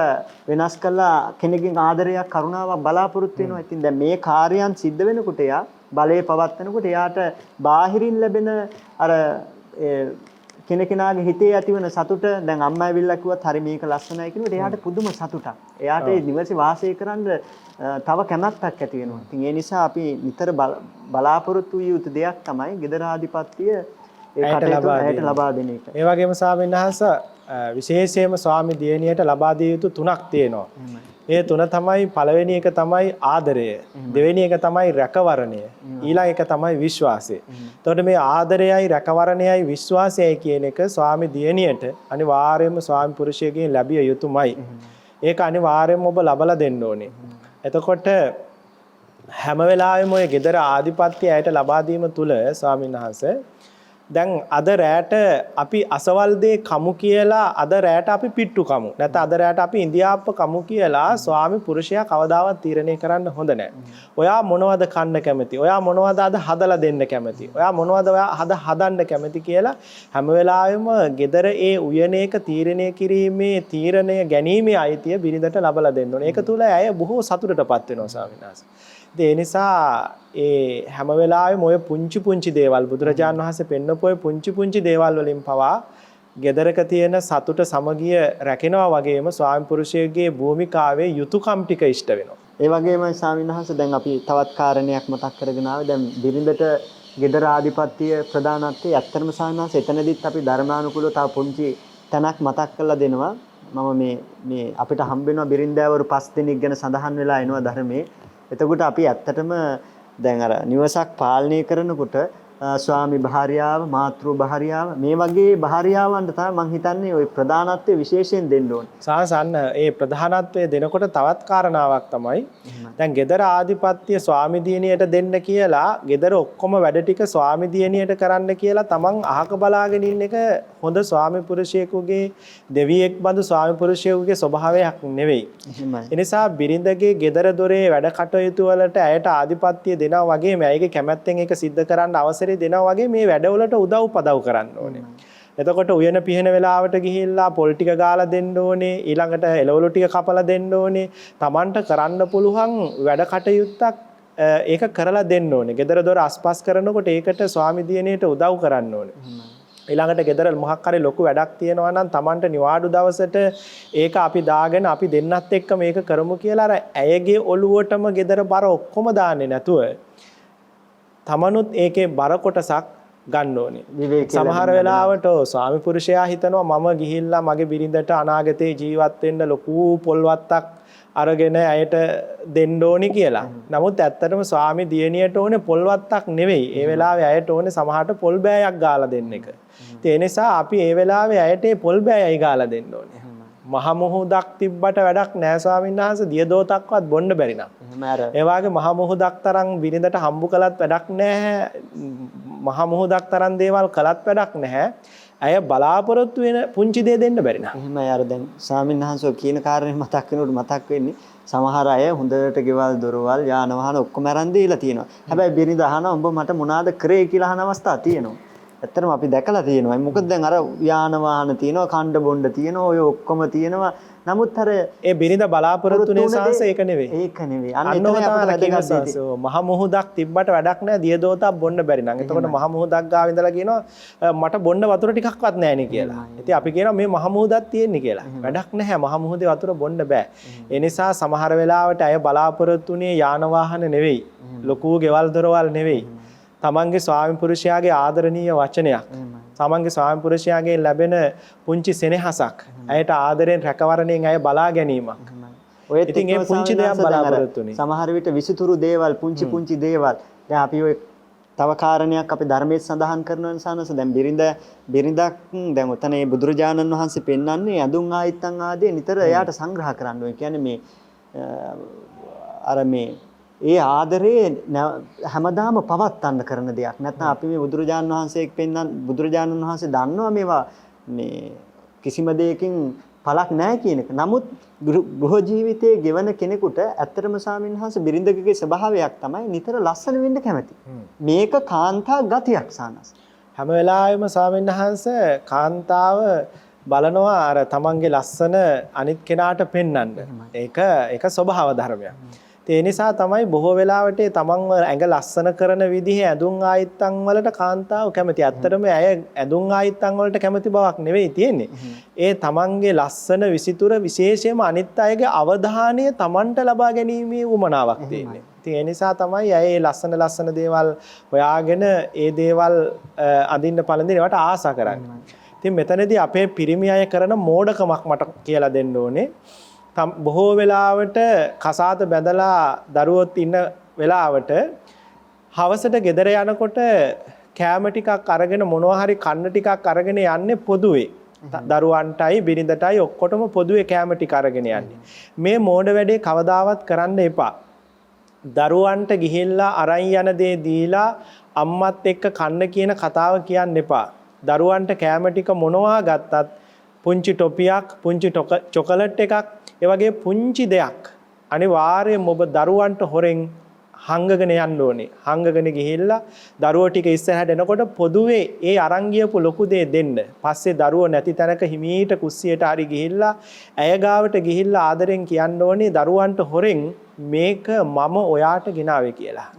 වෙනස් කළා කෙනෙක්ගෙන් ආදරයක් කරුණාවක් බලාපොරොත්තු වෙනවා. ඉතින් දැන් මේ කාර්යයන් සිද්ධ වෙනකොට එයා බලයේ පවත්නකොට එයාට බාහිරින් ලැබෙන අර කෙනෙකුනාගේ හිතේ ඇතිවන සතුට දැන් අම්මා ඇවිල්ලා කිව්වත් හරි මේක ලස්සනයි කියනකොට එයාට පුදුම සතුටක්. එයාට ඒ නිවසේ වාසය කරන්න තව කැමැත්තක් ඇති වෙනවා. ඉතින් ඒ නිසා අපි නිතර බලාපොරොත්තු විය යුතු දෙයක් තමයි gedara ආධිපත්‍ය ඒ කටයුතු ලබා දෙන එක. ඒ වගේම ස්වාමීන් වහන්සේ විශේෂයෙන්ම ස්වාමි දියණියට ලබා දිය යුතු තුනක් තියෙනවා. ඒ තුන තමයි පළවෙනි එක තමයි ආදරය. දෙවෙනි එක තමයි රැකවරණය. ඊළඟ එක තමයි විශ්වාසය. එතකොට මේ ආදරයයි රැකවරණයයි විශ්වාසයයි කියන එක ස්වාමි දියණියට අනිවාර්යයෙන්ම ස්වාමි පුරුෂයෙක්ගෙන් ලැබිය යුතුමයි. ඒක අනිවාර්යයෙන්ම ඔබ ලබලා දෙන්න ඕනේ. එතකොට හැම වෙලාවෙම ඔය gedara ආධිපත්‍ය ඇයට ලබා දීම තුල ස්වාමීන් වහන්සේ දැන් අද රැට අපි අසවල් දේ කමු කියලා අද රැට අපි පිට්ටු කමු. නැත්නම් අද රැට අපි ඉන්දියාප්ප කමු කියලා ස්වාමි පුරුෂයා කවදාවත් තීරණය කරන්න හොඳ නැහැ. ඔයා මොනවද කන්න කැමති? ඔයා මොනවද අද හදලා දෙන්න කැමති? ඔයා මොනවද ඔයා හදන්න කැමති කියලා හැම වෙලාවෙම gedara ඒ උයනේක තීරණය කිරීමේ තීරණය ගැනීමේ අයිතිය බිරිඳට ලබලා දෙන්න ඕනේ. ඒක තුල ඇය බොහෝ සතුටටපත් වෙනවා ස්වාමීන් වහන්සේ. ඒ නිසා ඒ හැම වෙලාවෙම ඔය පුංචි දේවල් බුදුරජාණන් වහන්සේ පෙන්නපු ඔය පුංචි දේවල් වලින් පවා ගෙදරක තියෙන සතුට සමගිය රැකෙනවා වගේම ස්වාමි පුරුෂයෙක්ගේ භූමිකාවේ යුතුයකම් ටික ඉෂ්ට වෙනවා. ඒ වගේම ස්වාමීන් වහන්සේ දැන් අපි තවත් කාරණයක් මතක් කරගෙන ආවේ දැන් බිරිඳට gedara ආධිපත්‍ය ප්‍රදානත්වයේ ඇත්තම ස්වාමීන් වහන්සේ එතනදිත් අපි ධර්මානුකූලව තව පුංචි තැනක් මතක් කරලා දෙනවා. මම මේ අපිට හම්බ වෙනවා බිරින්දෑවරු 5 දෙනෙක් ගැන සඳහන් වෙලා එනවා ධර්මයේ. එතකොට අපි ඇත්තටම දැන් අර නිවසක් පාලනය කරනකොට ස්වාමි භාර්යාව මාතෘ භාර්යාව මේ වගේ භාර්යාවන්ට තමයි මම හිතන්නේ ওই ප්‍රධානත්වය විශේෂයෙන් දෙන්න ඕනේ. සාසන්න ඒ ප්‍රධානත්වය දෙනකොට තවත් කාරණාවක් තමයි දැන් gedara ආධිපත්‍ය ස්වාමි දියණියට දෙන්න කියලා gedara ඔක්කොම වැඩ ටික ස්වාමි දියණියට කරන්න කියලා තමන් අහක බලාගෙන ඉන්න එක හොඳ ස්වාමි පුරුෂයෙකුගේ දෙවියෙක් බඳු ස්වාමි පුරුෂයෙකුගේ ස්වභාවයක් නෙවෙයි. ඒ නිසා බිරිඳගේ gedara දොරේ වැඩ කටයුතු වලට ඇයට ආධිපත්‍ය දෙනවා වගේම ඇයගේ කැමැත්තෙන් ඒක සිද්ධ කරන්න අවසරය දෙනවා වගේ මේ වැඩවලට උදව් පදව් කරන්න ඕනේ. එතකොට උයන පිහන වෙලාවට ගිහිල්ලා පොල් ටික ගාලා දෙන්න ඕනේ. ඊළඟට එළවලු ටික කපලා දෙන්න ඕනේ. Tamanට කරන්න පුළුවන් වැඩ කටයුත්තක් ඒක කරලා දෙන්න ඕනේ. gedara dora අස්පස් කරනකොට ඒකට ස්වාමි දියණියට උදව් කරන්න ඕනේ. ඊළඟට gedara මොකක් හරි ලොකු වැඩක් තියෙනවා නම් Tamanට නිවාඩු දවසට ඒක අපි දාගෙන අපි දෙන්නත් එක්ක මේක කරමු කියලා අර ඇයගේ ඔළුවටම gedara බර ඔක්කොම දාන්නේ නැතුව තමනුත් ඒකේ බර කොටසක් ගන්න ඕනේ. සමහර වෙලාවට ස්වාමි පුරුෂයා හිතනවා මම ගිහිල්ලා මගේ බිරිඳට අනාගතේ ජීවත් වෙන්න ලොකු පොල්වත්තක් අරගෙන ඇයට දෙන්න ඕනි කියලා. නමුත් ඇත්තටම ස්වාමි දියණියට ඕනේ පොල්වත්තක් නෙවෙයි. ඒ වෙලාවේ ඇයට ඕනේ සමහරට පොල් බෑයක් ගාලා දෙන්න එක. ඒ නිසා අපි ඒ වෙලාවේ ඇයට පොල් බෑයයි ගාලා දෙන්න ඕනේ. මහ මුහුදක් තිබ්බට වැඩක් නැහැ ස්වාමීන් වහන්සේ දිය දෝතක්වත් බොන්න බැරි නම්. එහෙම අර ඒ වගේ මහ මුහුදක් තරම් බිරිඳට හම්බ කළත් වැඩක් නැහැ. මහ මුහුදක් තරම් දේවල් කළත් වැඩක් නැහැ. අය බලාපොරොත්තු වෙන පුංචි දේ දෙන්න බැරි නම්. එහෙමයි අර දැන් ස්වාමීන් වහන්සේ කියන කාරණේ මතක් වෙනකොට මතක් වෙන්නේ සමහර අය හොඳට ගෙවල් දොරවල් යාන වාහන ඔක්කොම අරන් දීලා තියෙනවා. හැබැයි බිරිඳ අහනවා උඹ මට මොනවාද කරේ කියලා අහන අවස්ථා තියෙනවා. ඇත්තටම අපි දැකලා තියෙනවා. මොකද දැන් අර යාන වාහන තියෙනවා, කණ්ඩ බොණ්ඩ තියෙනවා, ඔය ඔක්කොම තියෙනවා. නමුත් අර ඒ බිරිඳ බලාපොරොත්තු නේසාස ඒක නෙවෙයි. ඒක නෙවෙයි. අන්න එතන අපිට වැදගත් මහ මුහුදක් තිබ්බට වැඩක් නැහැ දිය දෝතක් බොන්න බැරි නම්. එතකොට මහ මුහුදක් ගාව ඉඳලා කියනවා මට බොන්න වතුර ටිකක්වත් නැහැ නේ කියලා. ඉතින් අපි කියනවා මේ මහ මුහුදක් තියෙන්නේ කියලා. වැඩක් නැහැ මහ මුහුදේ වතුර බොන්න බෑ. ඒ නිසා සමහර වෙලාවට අය බලාපොරොත්තුනේ යාන වාහන නෙවෙයි. ලොකු ගෙවල් දොරවල් නෙවෙයි. තමන්ගේ ස්වාමි පුරුෂයාගේ ආදරණීය වචනයක්. තමන්ගේ ස්වාමි පුරුෂයාගේ ලැබෙන පුංචි සෙනෙහසක්. ඇයට ආදරෙන් රැකවරණයෙන් ඇය බලා ගැනීමක්. ඔය ඉතින් ඒ පුංචි දේවල් බලාපොරොත්තු වෙන්නේ. සමහර විට විසිතුරු දේවල් පුංචි පුංචි දේවල්. දැන් අපි ඔය තව කාරණයක් අපි ධර්මයේ සඳහන් කරනවා නසනස දැන් බිරිඳක් දැන් උතන මේ බුදුරජාණන් වහන්සේ පෙන්වන්නේ අඳුන් ආයිත්තන් ආදී නිතර එයාට සංග්‍රහ කරන්න ඕනේ. කියන්නේ මේ අර මේ ඒ ආදරේ හැමදාම පවත්වන්න කරන දෙයක්. නැත්නම් අපි මේ බුදුරජාණන් වහන්සේ පෙන්වන්න බුදුරජාණන් වහන්සේ දන්නවා මේවා මේ කිසිම දෙයකින් පළක් නැහැ කියන එක. නමුත් ගෘහ ජීවිතයේ ගෙවන කෙනෙකුට ඇත්තටම ස්වාමීන් වහන්සේ බිරිඳකගේ ස්වභාවයක් තමයි නිතර ලස්සන වෙන්න කැමති. මේක කාන්තා ගතියක් සානස්. හැම වෙලාවෙම ස්වාමීන් වහන්සේ කාන්තාව බලනවා අර තමන්ගේ ලස්සන අනිත් කෙනාට පෙන්වන්න. ඒක ස්වභාව ධර්මයක්. ඒ නිසා තමයි බොහෝ වෙලාවට තමන්ව ඇඟ ලස්සන කරන විදිහේ ඇඳුම් ආයිත්තන් වලට කාන්තාව කැමති. ඇත්තටම ඇය ඇඳුම් ආයිත්තන් වලට කැමති බවක් නෙවෙයි තියෙන්නේ. ඒ තමන්ගේ ලස්සන විසිතුර විශේෂයෙන්ම අනිත් අයගේ අවධානය තමන්ට ලබා ගැනීමේ උවමනාවක් තියෙන්නේ. ඉතින් ඒ නිසා තමයි ඇය ලස්සන දේවල් හොයාගෙන ඒ දේවල් අඳින්න පළඳිනවට ආසා කරන්නේ. ඉතින් මෙතනදී අපේ පිරිමි අය කරන මෝඩකමක් මට කියලා දෙන්න ඕනේ. බොහෝ වෙලාවට කසාද බැඳලා දරුවොත් ඉන්න වෙලාවට හවසට ගෙදර යනකොට කෑම ටිකක් අරගෙන මොනවා හරි කන්න ටිකක් අරගෙන යන්නේ පොදුවේ. දරුවන්ටයි බිරිඳටයි ඔක්කොටම පොදුවේ කෑම ටික අරගෙන යන්නේ. මේ මෝඩ වැඩේ කවදාවත් කරන්න එපා. දරුවන්ට ගිහිල්ලා අරන් යන දේ දීලා අම්මත් එක්ක කන්න කියන කතාව කියන්න එපා. දරුවන්ට කෑම ටික මොනවා ගත්තත් පුංචි ටොපියක්, පුංචි චොකලට් එකක්, ඒ වගේ පුංචි දෙයක් අනිවාර්යයෙන්ම ඔබ දරුවන්ට හොරෙන් හංගගෙන යන්න ඕනේ. හංගගෙන ගිහිල්ලා දරුවෝ ටික ඉස්සරහට එනකොට පොදුවේ ඒ අරන් ගියපු ලොකු දේ දෙන්න. පස්සේ දරුවෝ නැති තැනක හිමීට කුස්සියට හරි ගිහිල්ලා ඇය ගාවට ගිහිල්ලා ආදරෙන් කියන්න ඕනේ දරුවන්ට හොරෙන් මේක මම ඔයාට ගෙනාවේ කියලා.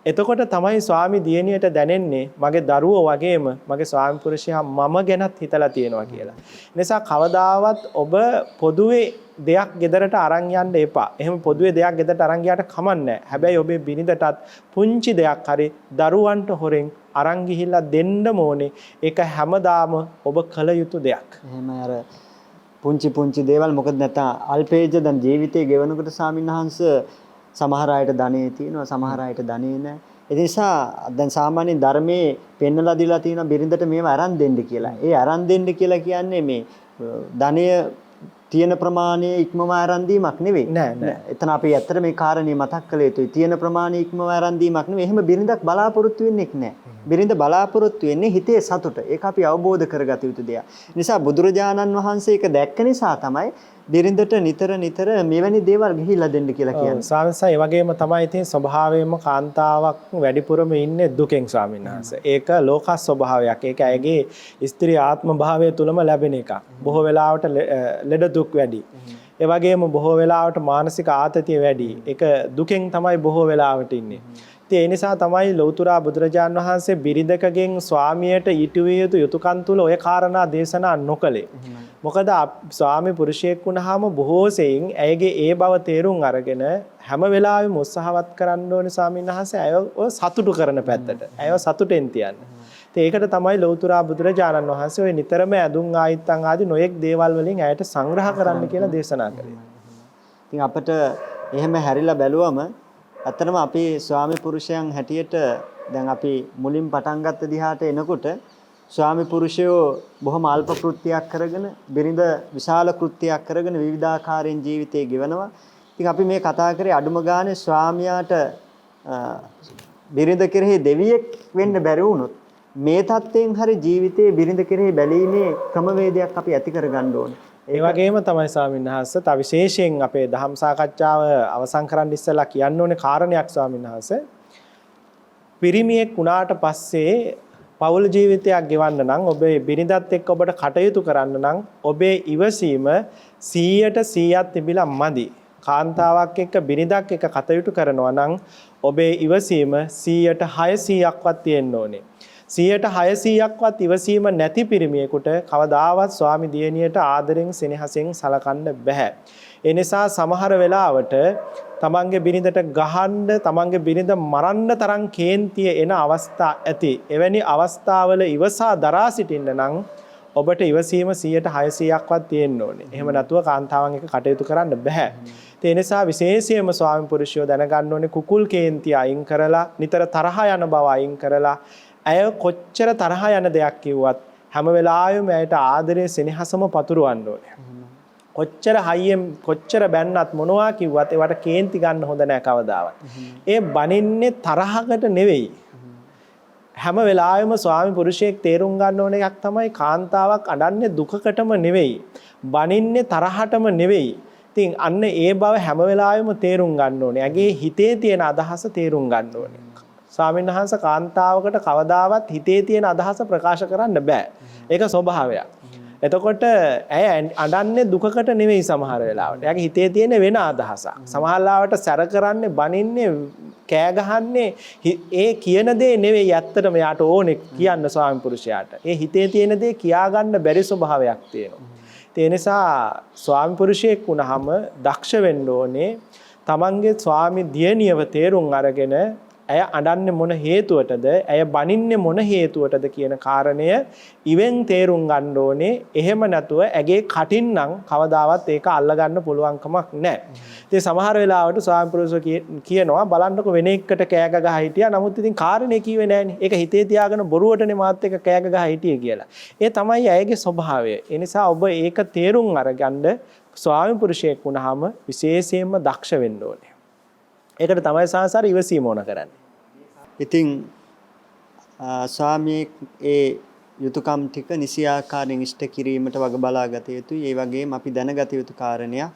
එතකොට තමයි ස්වාමි දියණියට දැනෙන්නේ මගේ දරුවෝ වගේම මගේ ස්වාමි පුරුෂයා මම ගැනත් හිතලා තියෙනවා කියලා. නිසා කවදාවත් ඔබ පොදුවේ දෙයක් ගෙදරට අරන් යන්න එපා. එහෙම පොදුවේ දෙයක් ගෙදරට අරන් ගියාට කමන්නේ නැහැ. හැබැයි ඔබේ බිරිඳටත් පුංචි දෙයක් හරි දරුවන්ට හොරෙන් අරන් ගිහිල්ලා දෙන්න ඕනේ. ඒක හැමදාම ඔබ කළ යුතු දෙයක්. එහෙම අර පුංචි දේවල් මොකද නැත්නම් අල්පේජ දැන් ජීවිතේ ගෙවනකොට ස්වාමින්වහන්සේ සමහර අයට ධනෙ තියෙනවා සමහර අයට ධනෙ නැහැ. ඒ නිසා දැන් සාමාන්‍යයෙන් ධර්මයේ පෙන්වලා දීලා තියෙනවා බිරිඳට මේව අරන් දෙන්න කියලා. ඒ අරන් දෙන්න කියලා කියන්නේ මේ ධනය තියෙන ප්‍රමාණය ඉක්මව අරන් දීමක් නෙවෙයි. නෑ. එතන අපි ඇත්තට මේ කාරණේ මතක් කළ යුතුයි. තියෙන ප්‍රමාණය ඉක්මව අරන් දීමක් නෙවෙයි. එහෙම බිරිඳක් බලාපොරොත්තු වෙන්නේ නැහැ. බිරිඳ බලාපොරොත්තු වෙන්නේ හිතේ සතුට. ඒක අපි අවබෝධ කරගත යුතු දෙයක්. නිසා බුදුරජාණන් වහන්සේ ඒක දැක්ක නිසා තමයි බිරිඳට නිතර මෙවැනි දේවල් ගිහිල්ලා දෙන්න කියලා කියන්නේ. ස්වාමීන් ඒ වගේම තමයි ඉතින් ස්වභාවයෙන්ම කාන්තාවක් වැඩිපුරම ඉන්නේ දුකෙන් ස්වාමීන් වහන්සේ. ඒක ලෝක ස්වභාවයක්. ඒක ඇගේ ස්ත්‍රී ආත්ම භාවය තුලම ලැබෙන එකක්. බොහෝ වෙලාවට ලෙඩ දුක් වැඩි. ඒ වගේම බොහෝ වෙලාවට මානසික ආතතිය වැඩි. ඒක දුකෙන් තමයි බොහෝ වෙලාවට ඉන්නේ. ඒ නිසා තමයි ලෞතුරා බුදුරජාන් වහන්සේ බිරිඳකගෙන් ස්වාමියට ඊටුවිය යුතු යුතුයකම් තුල ඔය කාරණා දේශනා නොකළේ. මොකද ස්වාමි පුරුෂයෙක් වුණාම බොහෝ සෙයින් ඇයගේ ඒ බව තේරුම් අරගෙන හැම වෙලාවෙම උත්සාහවත් කරන්න ඕනේ ස්වාමීන් වහන්සේ අයව සතුටු කරන පැත්තට. අයව සතුටෙන් තියන්න. ඒකට තමයි ලෞතුරා බුදුරජාණන් වහන්සේ ඔය නිතරම ඇඳුම් ආයිත්තන් ආදී නොයෙක් දේවල් වලින් ඇයට සංග්‍රහ කරන්න කියලා දේශනා කළේ. ඉතින් අපිට එහෙම හැරිලා බැලුවම ඇත්තටම අපි ස්වාමි පුරුෂයන් හැටියට දැන් අපි මුලින් පටන් ගත්ත දිහාට එනකොට ස්වාමි පුරුෂයෝ බොහොම අල්ප කෘත්‍යයක් කරගෙන බිරිඳ විශාල කෘත්‍යයක් කරගෙන විවිධාකාරයෙන් ජීවිතේ ගෙවනවා. ඉතින් අපි මේ කතා කරේ අඩුම ගානේ ස්වාමියාට බිරිඳ කෙරෙහි දෙවියෙක් වෙන්න බැරි වුණොත් මේ தත්යෙන් හරි ජීවිතේ බිරිඳ කෙරෙහි බැලීමේ ක්‍රමවේදයක් අපි ඇති කරගන්න ඕනේ. ඒ වගේම තමයි ස්වාමීන් වහන්සේ තව විශේෂයෙන් අපේ ධම් සාකච්ඡාව අවසන් කරන්න ඉස්සෙල්ලා කියන්න ඕනේ කාරණයක් ස්වාමීන් වහන්සේ. පිරිමියෙක් වුණාට පස්සේ පෞල් ජීවිතයක් ගෙවන්න නම් ඔබේ බිරිඳත් එක්ක ඔබට කටයුතු කරන්න නම් ඔබේ ඉවසීම 100% තිබිලා මදි. කාන්තාවක් එක්ක බිරිඳක් එක්ක කටයුතු කරනවා නම් ඔබේ ඉවසීම 600%ක්වත් තියෙන්න ඕනේ. 600%ක්වත් ඉවසීම නැති පිරිමියෙකුට කවදාවත් ස්වාමි දියණියට ආදරෙන් සෙනෙහසෙන් සලකන්න බෑ. ඒ නිසා සමහර වෙලාවට තමන්ගේ බිරිඳට ගහන්න, තමන්ගේ බිරිඳ මරන්න තරම් කේන්තිය එන අවස්ථා ඇති. එවැනි අවස්ථාවල ඉවසා දරා සිටින්න නම් ඔබට ඉවසීම 600%ක්වත් තියෙන්න ඕනේ. එහෙම නැතුව කාන්තාවන් එක්ක කටයුතු කරන්න බෑ. ඒ නිසා විශේෂයෙන්ම ස්වාමි පුරුෂයෝ දැනගන්න ඕනේ කුකුල් කේන්තිය අයින් කරලා, නිතර තරහ යන බව අයින් කරලා, ඇය කොච්චර තරහ යන දෙයක් කිව්වත් හැම වෙලාවෙම ඇයට ආදරයේ සෙනෙහසම පතුරවන්න ඕනේ. කොච්චර හයියෙන් කොච්චර බැන්නත් මොනවා කිව්වත් ඒවට කේන්ති ගන්න හොඳ නැහැ කවදාවත්. ඒ බනින්නේ තරහකට නෙවෙයි. හැම වෙලාවෙම ස්වාමි පුරුෂයෙක් තේරුම් ගන්න ඕන එකක් තමයි කාන්තාවක් අඬන්නේ දුකකටම නෙවෙයි. බනින්නේ තරහටම නෙවෙයි. ඉතින් අන්න ඒ බව හැම වෙලාවෙම තේරුම් ගන්න ඕනේ. ඇගේ හිතේ තියෙන අදහස තේරුම් ගන්න ඕනේ. ස්වාමීන් වහන්සේ කාන්තාවකට කවදාවත් හිතේ තියෙන අදහස ප්‍රකාශ කරන්න බෑ. ඒක ස්වභාවයක්. එතකොට ඇය අඬන්නේ දුකකට නෙවෙයි සමහර වෙලාවට. එයාගේ හිතේ තියෙන වෙන අදහසක්. සමහර වෙලාවට සැර කරන්නේ, බනින්නේ, කෑ ගහන්නේ ඒ කියන දේ නෙවෙයි ඇත්තටම යාට ඕනේ කියන්න ස්වාමි පුරුෂයාට. ඒ හිතේ තියෙන දේ කියාගන්න බැරි ස්වභාවයක් තියෙනවා. ඒ නිසා ස්වාමි පුරුෂයෙක් වුණාම දක්ෂ වෙන්න ඕනේ. තමන්ගේ ස්වාමි දියණියව තේරුම් අරගෙන ඇය අඬන්නේ මොන හේතුවටද, ඇය බනින්නේ මොන හේතුවටද කියන කාරණය ඉවෙන් තේරුම් ගන්න ඕනේ. එහෙම නැතුව ඇගේ කටින් නම් කවදාවත් ඒක අල්ලගන්න පුළුවන් කමක් නැහැ. ඉතින් සමහර වෙලාවට ස්වාමි පුරුෂෝ කියනවා බලන්නකො වෙන එකට කෑග ගහ හිටියා. නමුත් ඉතින් කාරණේ කිව්වේ නැහනේ. ඒක හිතේ තියාගෙන බොරුවටනේ මාත් එක්ක කෑග ගහ හිටියේ කියලා. ඒ තමයි ඇයගේ ස්වභාවය. ඒ නිසා ඔබ ඒක තේරුම් අරගන්න ස්වාමි පුරුෂයෙක් වුණාම විශේෂයෙන්ම දක්ෂ වෙන්න ඕනේ. ඒකට තමයි සංසාර ඉවසීම ඕන කරන්නේ. ඉතින් ස්වාමී ඒ යුතුයකම් ටික නිසි ආකාරයෙන් ඉෂ්ට කිරීමට වග බලා ගත යුතුයි. ඒ වගේම අපි දැනගත යුතු කාරණයක්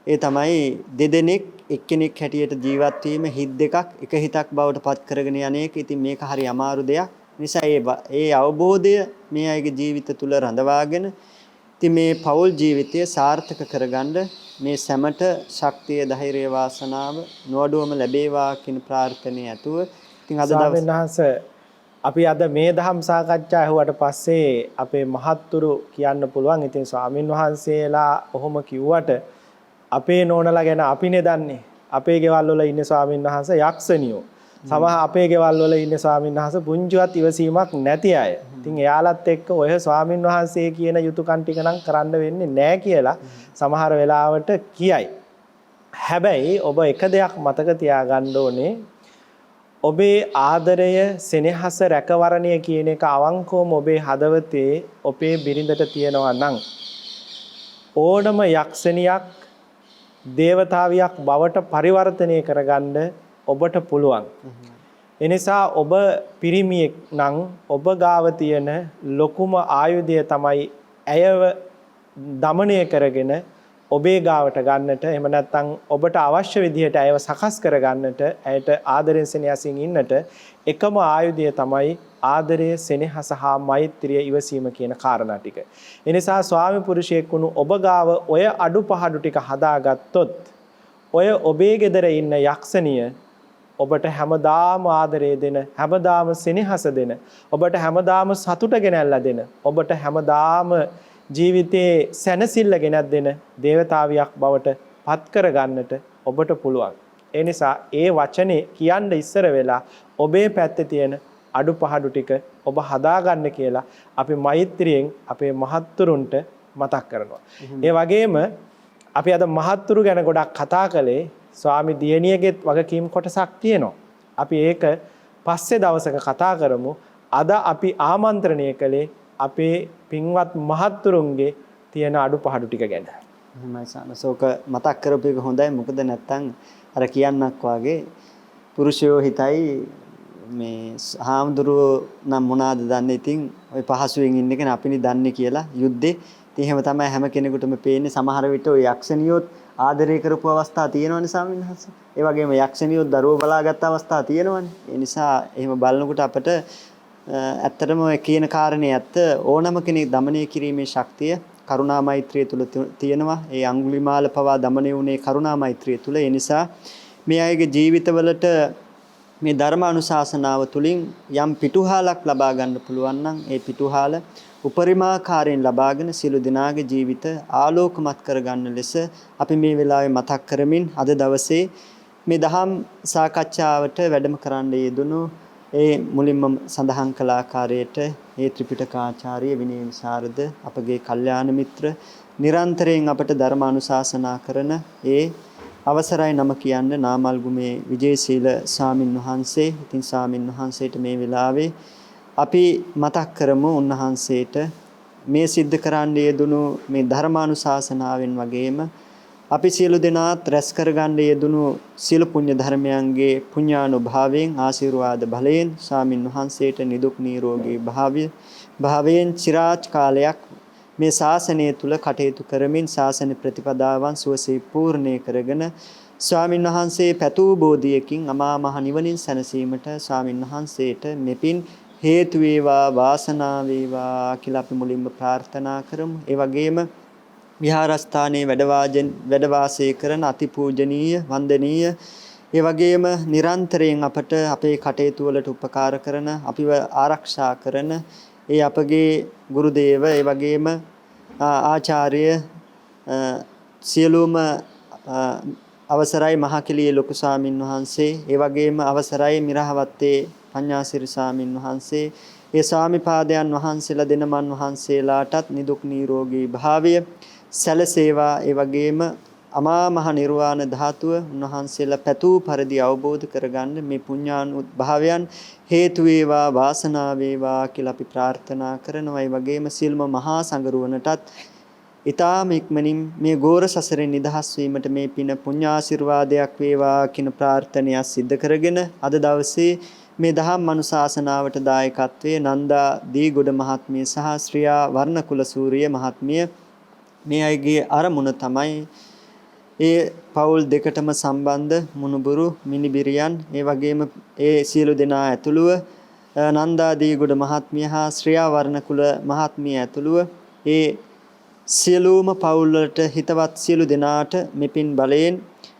ඒ තමයි දෙදෙනෙක් එක්කෙනෙක් හැටියට ජීවත් වීම හිත් දෙකක් එක හිතක් බවට පත් කරගෙන යන්නේක. ඉතින් මේක හරි අමාරු දෙයක්. නිසා ඒ අවබෝධය මේ අයගේ ජීවිත තුල රඳවාගෙන ඉතින් මේ පෞල් ජීවිතය සාර්ථක කරගන්න මේ සැමට ශක්තිය, ධෛර්යය, වාසනාව නොඅඩුවම ලැබේවා කියන ප්‍රාර්ථනාව ඇතුව ඉතින් අද දවසේ අපි අද මේ දහම් සාකච්ඡා ඇහුවට පස්සේ අපේ මහත්තුරු කියන්න පුළුවන්. ඉතින් ස්වාමින් වහන්සේලා ඔහොම කිව්වට අපේ නෝනලා ගැන අපිනේ දන්නේ. අපේ ගෙවල් වල ඉන්න ස්වාමින් වහන්සේ යක්ෂණියෝ. සමහර අපේ ගෙවල් වල ඉන්න ස්වාමින් වහන්සේ පුංචිවත් ඉවසීමක් නැති අය. ඉතින් එයාලත් එක්ක ඔය ස්වාමින් වහන්සේ කියන යුතුයකම් ටික නම් කරන්න වෙන්නේ නැහැ කියලා සමහර වෙලාවට කියයි. හැබැයි ඔබ එක දෙයක් මතක තියාගන්න ඕනේ. ඔබේ ආදරය, සෙනෙහස, රැකවරණය කියන එක අවංකවම ඔබේ හදවතේ ඔබේ බිරිඳට තියෙනවා නම් ඕනම යක්ෂණියක්, දේවතාවියක් බවට පරිවර්තනය කරගන්න ඔබට පුළුවන්. එනිසා ඔබ පිරිමියෙක් නම් ඔබ ගාව තියෙන ලොකුම ආයුධය තමයි ඇයව দমনය කරගෙන ඔබේ ගාවට ගන්නට, එහෙම නැත්නම් ඔබට අවශ්‍ය විදිහට ඇයව සකස් කරගන්නට, ඇයට ආදරයෙන් සෙනෙහසින් ඉන්නට එකම ආයුධය තමයි ආදරය, සෙනෙහස හා මෛත්‍රිය, ඉවසීම කියන කාරණා ටික. එනිසා ස්වාමි පුරුෂයෙක් වුණු ඔබ ගාව ඔය අඩුපහඩු ටික හදාගත්තොත් ඔය ඔබේ ගෙදර ඉන්න යක්ෂණිය ඔබට හැමදාම ආදරය දෙන, හැමදාම සෙනෙහස දෙන, ඔබට හැමදාම සතුට ගෙනල්ලා දෙන, ඔබට හැමදාම ජීවිතේ සැනසෙල්ල ගෙනත් දෙන දේවතාවියක් බවට පත් කරගන්නට ඔබට පුළුවන්. ඒ නිසා ඒ වචනේ කියන්න ඉස්සර වෙලා ඔබේ පැත්තේ තියෙන අඩුපහඩු ටික ඔබ හදාගන්න කියලා අපි මෛත්‍රියෙන් අපේ මහත්තුරුන්ට මතක් කරනවා. ඒ වගේම අපි අද මහත්තුරු ගැන ගොඩක් කතා කළේ. ස්වාමි දියණියගෙත් වගකීම් කොටසක් තියෙනවා. අපි ඒක පස්සේ දවසක කතා කරමු. අද අපි ආමන්ත්‍රණය කළේ අපේ පින්වත් මහත්තුරුන්ගේ තියෙන අඩුපාඩු ටික ගැන. එහෙමයි සානසෝක මතක් කරපු එක හොඳයි. මොකද නැත්තම් අර කියන්නක් වාගේ පුරුෂයෝ හිතයි මේ හාමුදුරුවෝ නම් මොනවාද දන්නේ. ඉතින් ওই පහසුවෙන් ඉන්න කෙනා අපිනේ දන්නේ කියලා යුද්ධේ. ඉතින් එහෙම තමයි හැම කෙනෙකුටම පේන්නේ. සමහර විට ওই යක්ෂණියොත් ආදරය කරපු අවස්ථා තියෙනවනේ ස්වාමීන් වහන්සේ. ඒ වගේම යක්ෂණියොත් දරුවෝ බලාගත් අවස්ථා තියෙනවනේ. ඒ නිසා එහෙම බලනකොට අපිට ඇත්තටම ඔය කියන කාරණේ ඇත්ත. ඕනම කෙනෙක් দমনය කිරීමේ ශක්තිය කරුණා මෛත්‍රිය තුල තියෙනවා. ඒ අඟුලිමාල පවා দমনය වුණේ කරුණා මෛත්‍රිය තුල. ඒ නිසා මේ අයගේ ජීවිතවලට මේ ධර්මානුශාසනාව තුළින් යම් පිටුහලක් ලබා ගන්න පුළුවන් නම් ඒ පිටුහල උපරිමාකාරයෙන් ලබාගෙන සියලු දෙනාගේ ජීවිත ආලෝකමත් කරගන්න ලෙස අපි මේ වෙලාවේ මතක් කරමින් අද දවසේ මේ දහම් සාකච්ඡාවට වැඩම කරන්න යෙදුණු ඒ මුලින්ම සඳහන් කළ ආකාරයට ඒ ත්‍රිපිටකාචාර්ය විනය විශාරද අපගේ කල්යාණ මිත්‍ර නිරන්තරයෙන් අපට ධර්මානුශාසනා කරන ඒ අවසරයි නම කියන්න නාමල්ගුමේ විජේශීල ස්වාමින් වහන්සේ. ඉතින් ස්වාමින් වහන්සේට මේ වෙලාවේ අපි මතක් කරමු උන්වහන්සේට මේ සිද්ධ කරන්න යෙදුණු මේ ධර්මානුශාසනාවෙන් වගේම අපි සියලු දෙනාත් රැස් කරගන්න යෙදුණු සියලු පුණ්‍ය ධර්මයන්ගේ පුණ්‍යානුභාවයෙන් ආශිර්වාද බලයෙන් ස්වාමින් වහන්සේට නිදුක් නිරෝගී භාවයෙන් চিරාච් කාලයක් මේ ශාසනය තුල කටයුතු කරමින් ශාසන ප්‍රතිපදාවන් සුවසේ පූර්ණේ කරගෙන ස්වාමින් වහන්සේ පැතූ බෝධියකින් අමා මහ නිවනින් සැනසීමට ස්වාමින් වහන්සේට මෙපින් හේතු වේවා වාසනාව වේවා කියලා අපි මුලින්ම ප්‍රාර්ථනා කරමු. ඒ වගේම විහාරස්ථානයේ වැඩ වාසය කරන අතිපූජනීය වන්දනීය ඒ වගේම නිරන්තරයෙන් අපට අපේ කටයුතු වලට උපකාර කරන අපිව ආරක්ෂා කරන ඒ අපගේ ගුරු දේව ඒ වගේම ආචාර්ය සියලුම අවසරයි මහකෙළියේ ලොකු ස්වාමින් වහන්සේ ඒ වගේම අවසරයි මිරහවත්තේ පඤ්ඤාසිරි ස්වාමින් වහන්සේ ඒ ස්වාමිපාදයන් වහන්සේලා දෙනමන් වහන්සේලාටත් නිදුක් නිරෝගී භාවය සැලසේවා. ඒ වගේම අමා මහ නිර්වාණ ධාතුව උන්වහන්සේලා පැතූ පරිදි අවබෝධ කරගන්න මේ පුණ්‍යානුභාවයන් හේතු වේවා වාසනාව වේවා කියලා අපි ප්‍රාර්ථනා කරනවා. ඒ වගේම සිල්ම මහා සංගරුවනටත් ඊ타ම ඉක්මනින් මේ ගෝර සසරෙන් නිදහස් වීමට මේ පින පුණ්‍යාශිර්වාදයක් වේවා කියන ප්‍රාර්ථනය සිද්ධ කරගෙන අද දවසේ මේ දහම් අනුශාසනාවට දායකත්වයේ නන්දා දීගොඩ මහත්මිය සහ ශ්‍රියා වර්ණකුල සූරිය මහත්මිය මේ අයගේ අරමුණ තමයි ඒ පවුල් දෙකටම සම්බන්ධ මුණුබුරු මිනිබිරියන් ඒ වගේම ඒ සියලු දෙනා ඇතුළුව නන්දා දීගොඩ මහත්මිය හා ශ්‍රියා වර්ණකුල මහත්මිය ඇතුළුව ඒ සියලුම පවුල් වලට හිතවත් සියලු දෙනාට මෙපින් බලයෙන්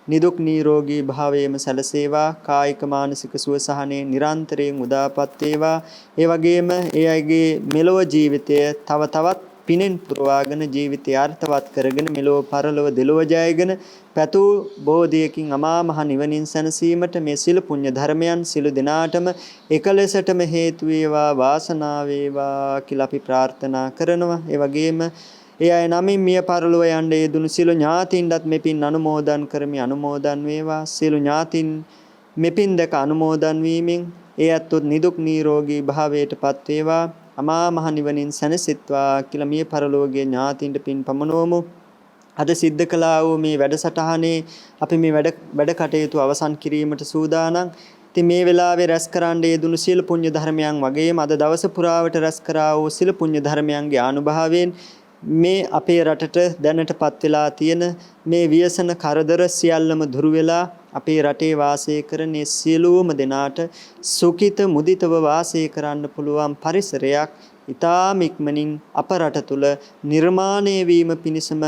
නිදුක් නිරෝගී භාවයේම සැලසේවා. කායික මානසික සුව සහනේ නිරන්තරයෙන් උදාපත් වේවා. ඒ වගේම ඒ අයගේ මෙලොව ජීවිතය තව තවත් පිනෙන් පුරවාගෙන ජීවිතය අර්ථවත් කරගෙන මෙලොව පරලොව දෙලොව ජයගෙන පැතූ බෝධියකින් අමා මහ නිවනින් සැනසීමට මේ සිළු පුණ්‍ය ධර්මයන් සිළු දිනාටම එකලෙසටම හේතු වේවා වාසනාව වේවා කියලා අපි ප්‍රාර්ථනා කරනවා. ඒ වගේම ඒ අය නමින් මිය පරලොව යන්න යෙදුණු සිළු ඥාතින්වත් මෙපින් අනුමෝදන් කරමි අනුමෝදන් වේවා. සිළු ඥාතින් මෙපින් දැක අනුමෝදන් වීමෙන් ඒ අත්ොත් නිදුක් නිරෝගී භාවයටපත් වේවා. අමා මහ නිවනින් සැනසෙත්වා කියලා මිය පරලෝකයේ ඥාතින්ට පින් පමනෝමු. අද සිද්ධ කළා වූ මේ වැඩසටහනේ අපි මේ වැඩ කටයුතු අවසන් කිරීමට සූදානම්. ඉතින් මේ වෙලාවේ රැස් කරන්න යෙදුණු සීල පුණ්‍ය ධර්මයන් වගේම අද දවස පුරාවට රැස් කරා වූ සීල පුණ්‍ය ධර්මයන්ගේ ආනුභාවයෙන් මේ අපේ රටට දැනටපත් වෙලා තියෙන මේ ව්‍යසන කරදර සියල්ලම දුරු වෙලා අපේ රටේ වාසය කරන සියලුම දෙනාට සුඛිත මුදිතව වාසය කරන්න පුළුවන් පරිසරයක් ඊටාම ඉක්මනින් අප රට තුල නිර්මාණය වීම පිණිසම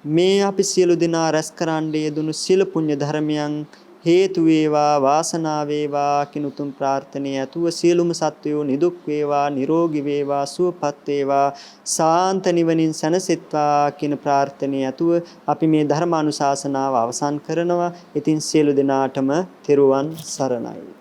මේ අපි සියලු දෙනා රැස් කරන්න යෙදුණු සීල පුණ්‍ය ධර්මයන් හේතු වේවා වාසනාව වේවා කියන උතුම් ප්‍රාර්ථනාව ඇතුව සියලුම සත්වයෝ නිදුක් වේවා නිරෝගී වේවා සුවපත් වේවා සාන්ත නිවනින් සැනසෙත්වා කියන ප්‍රාර්ථනාව ඇතුව අපි මේ ධර්මානුශාසනාව අවසන් කරනවා. ඉතින් සියලු දෙනාටම තෙරුවන් සරණයි.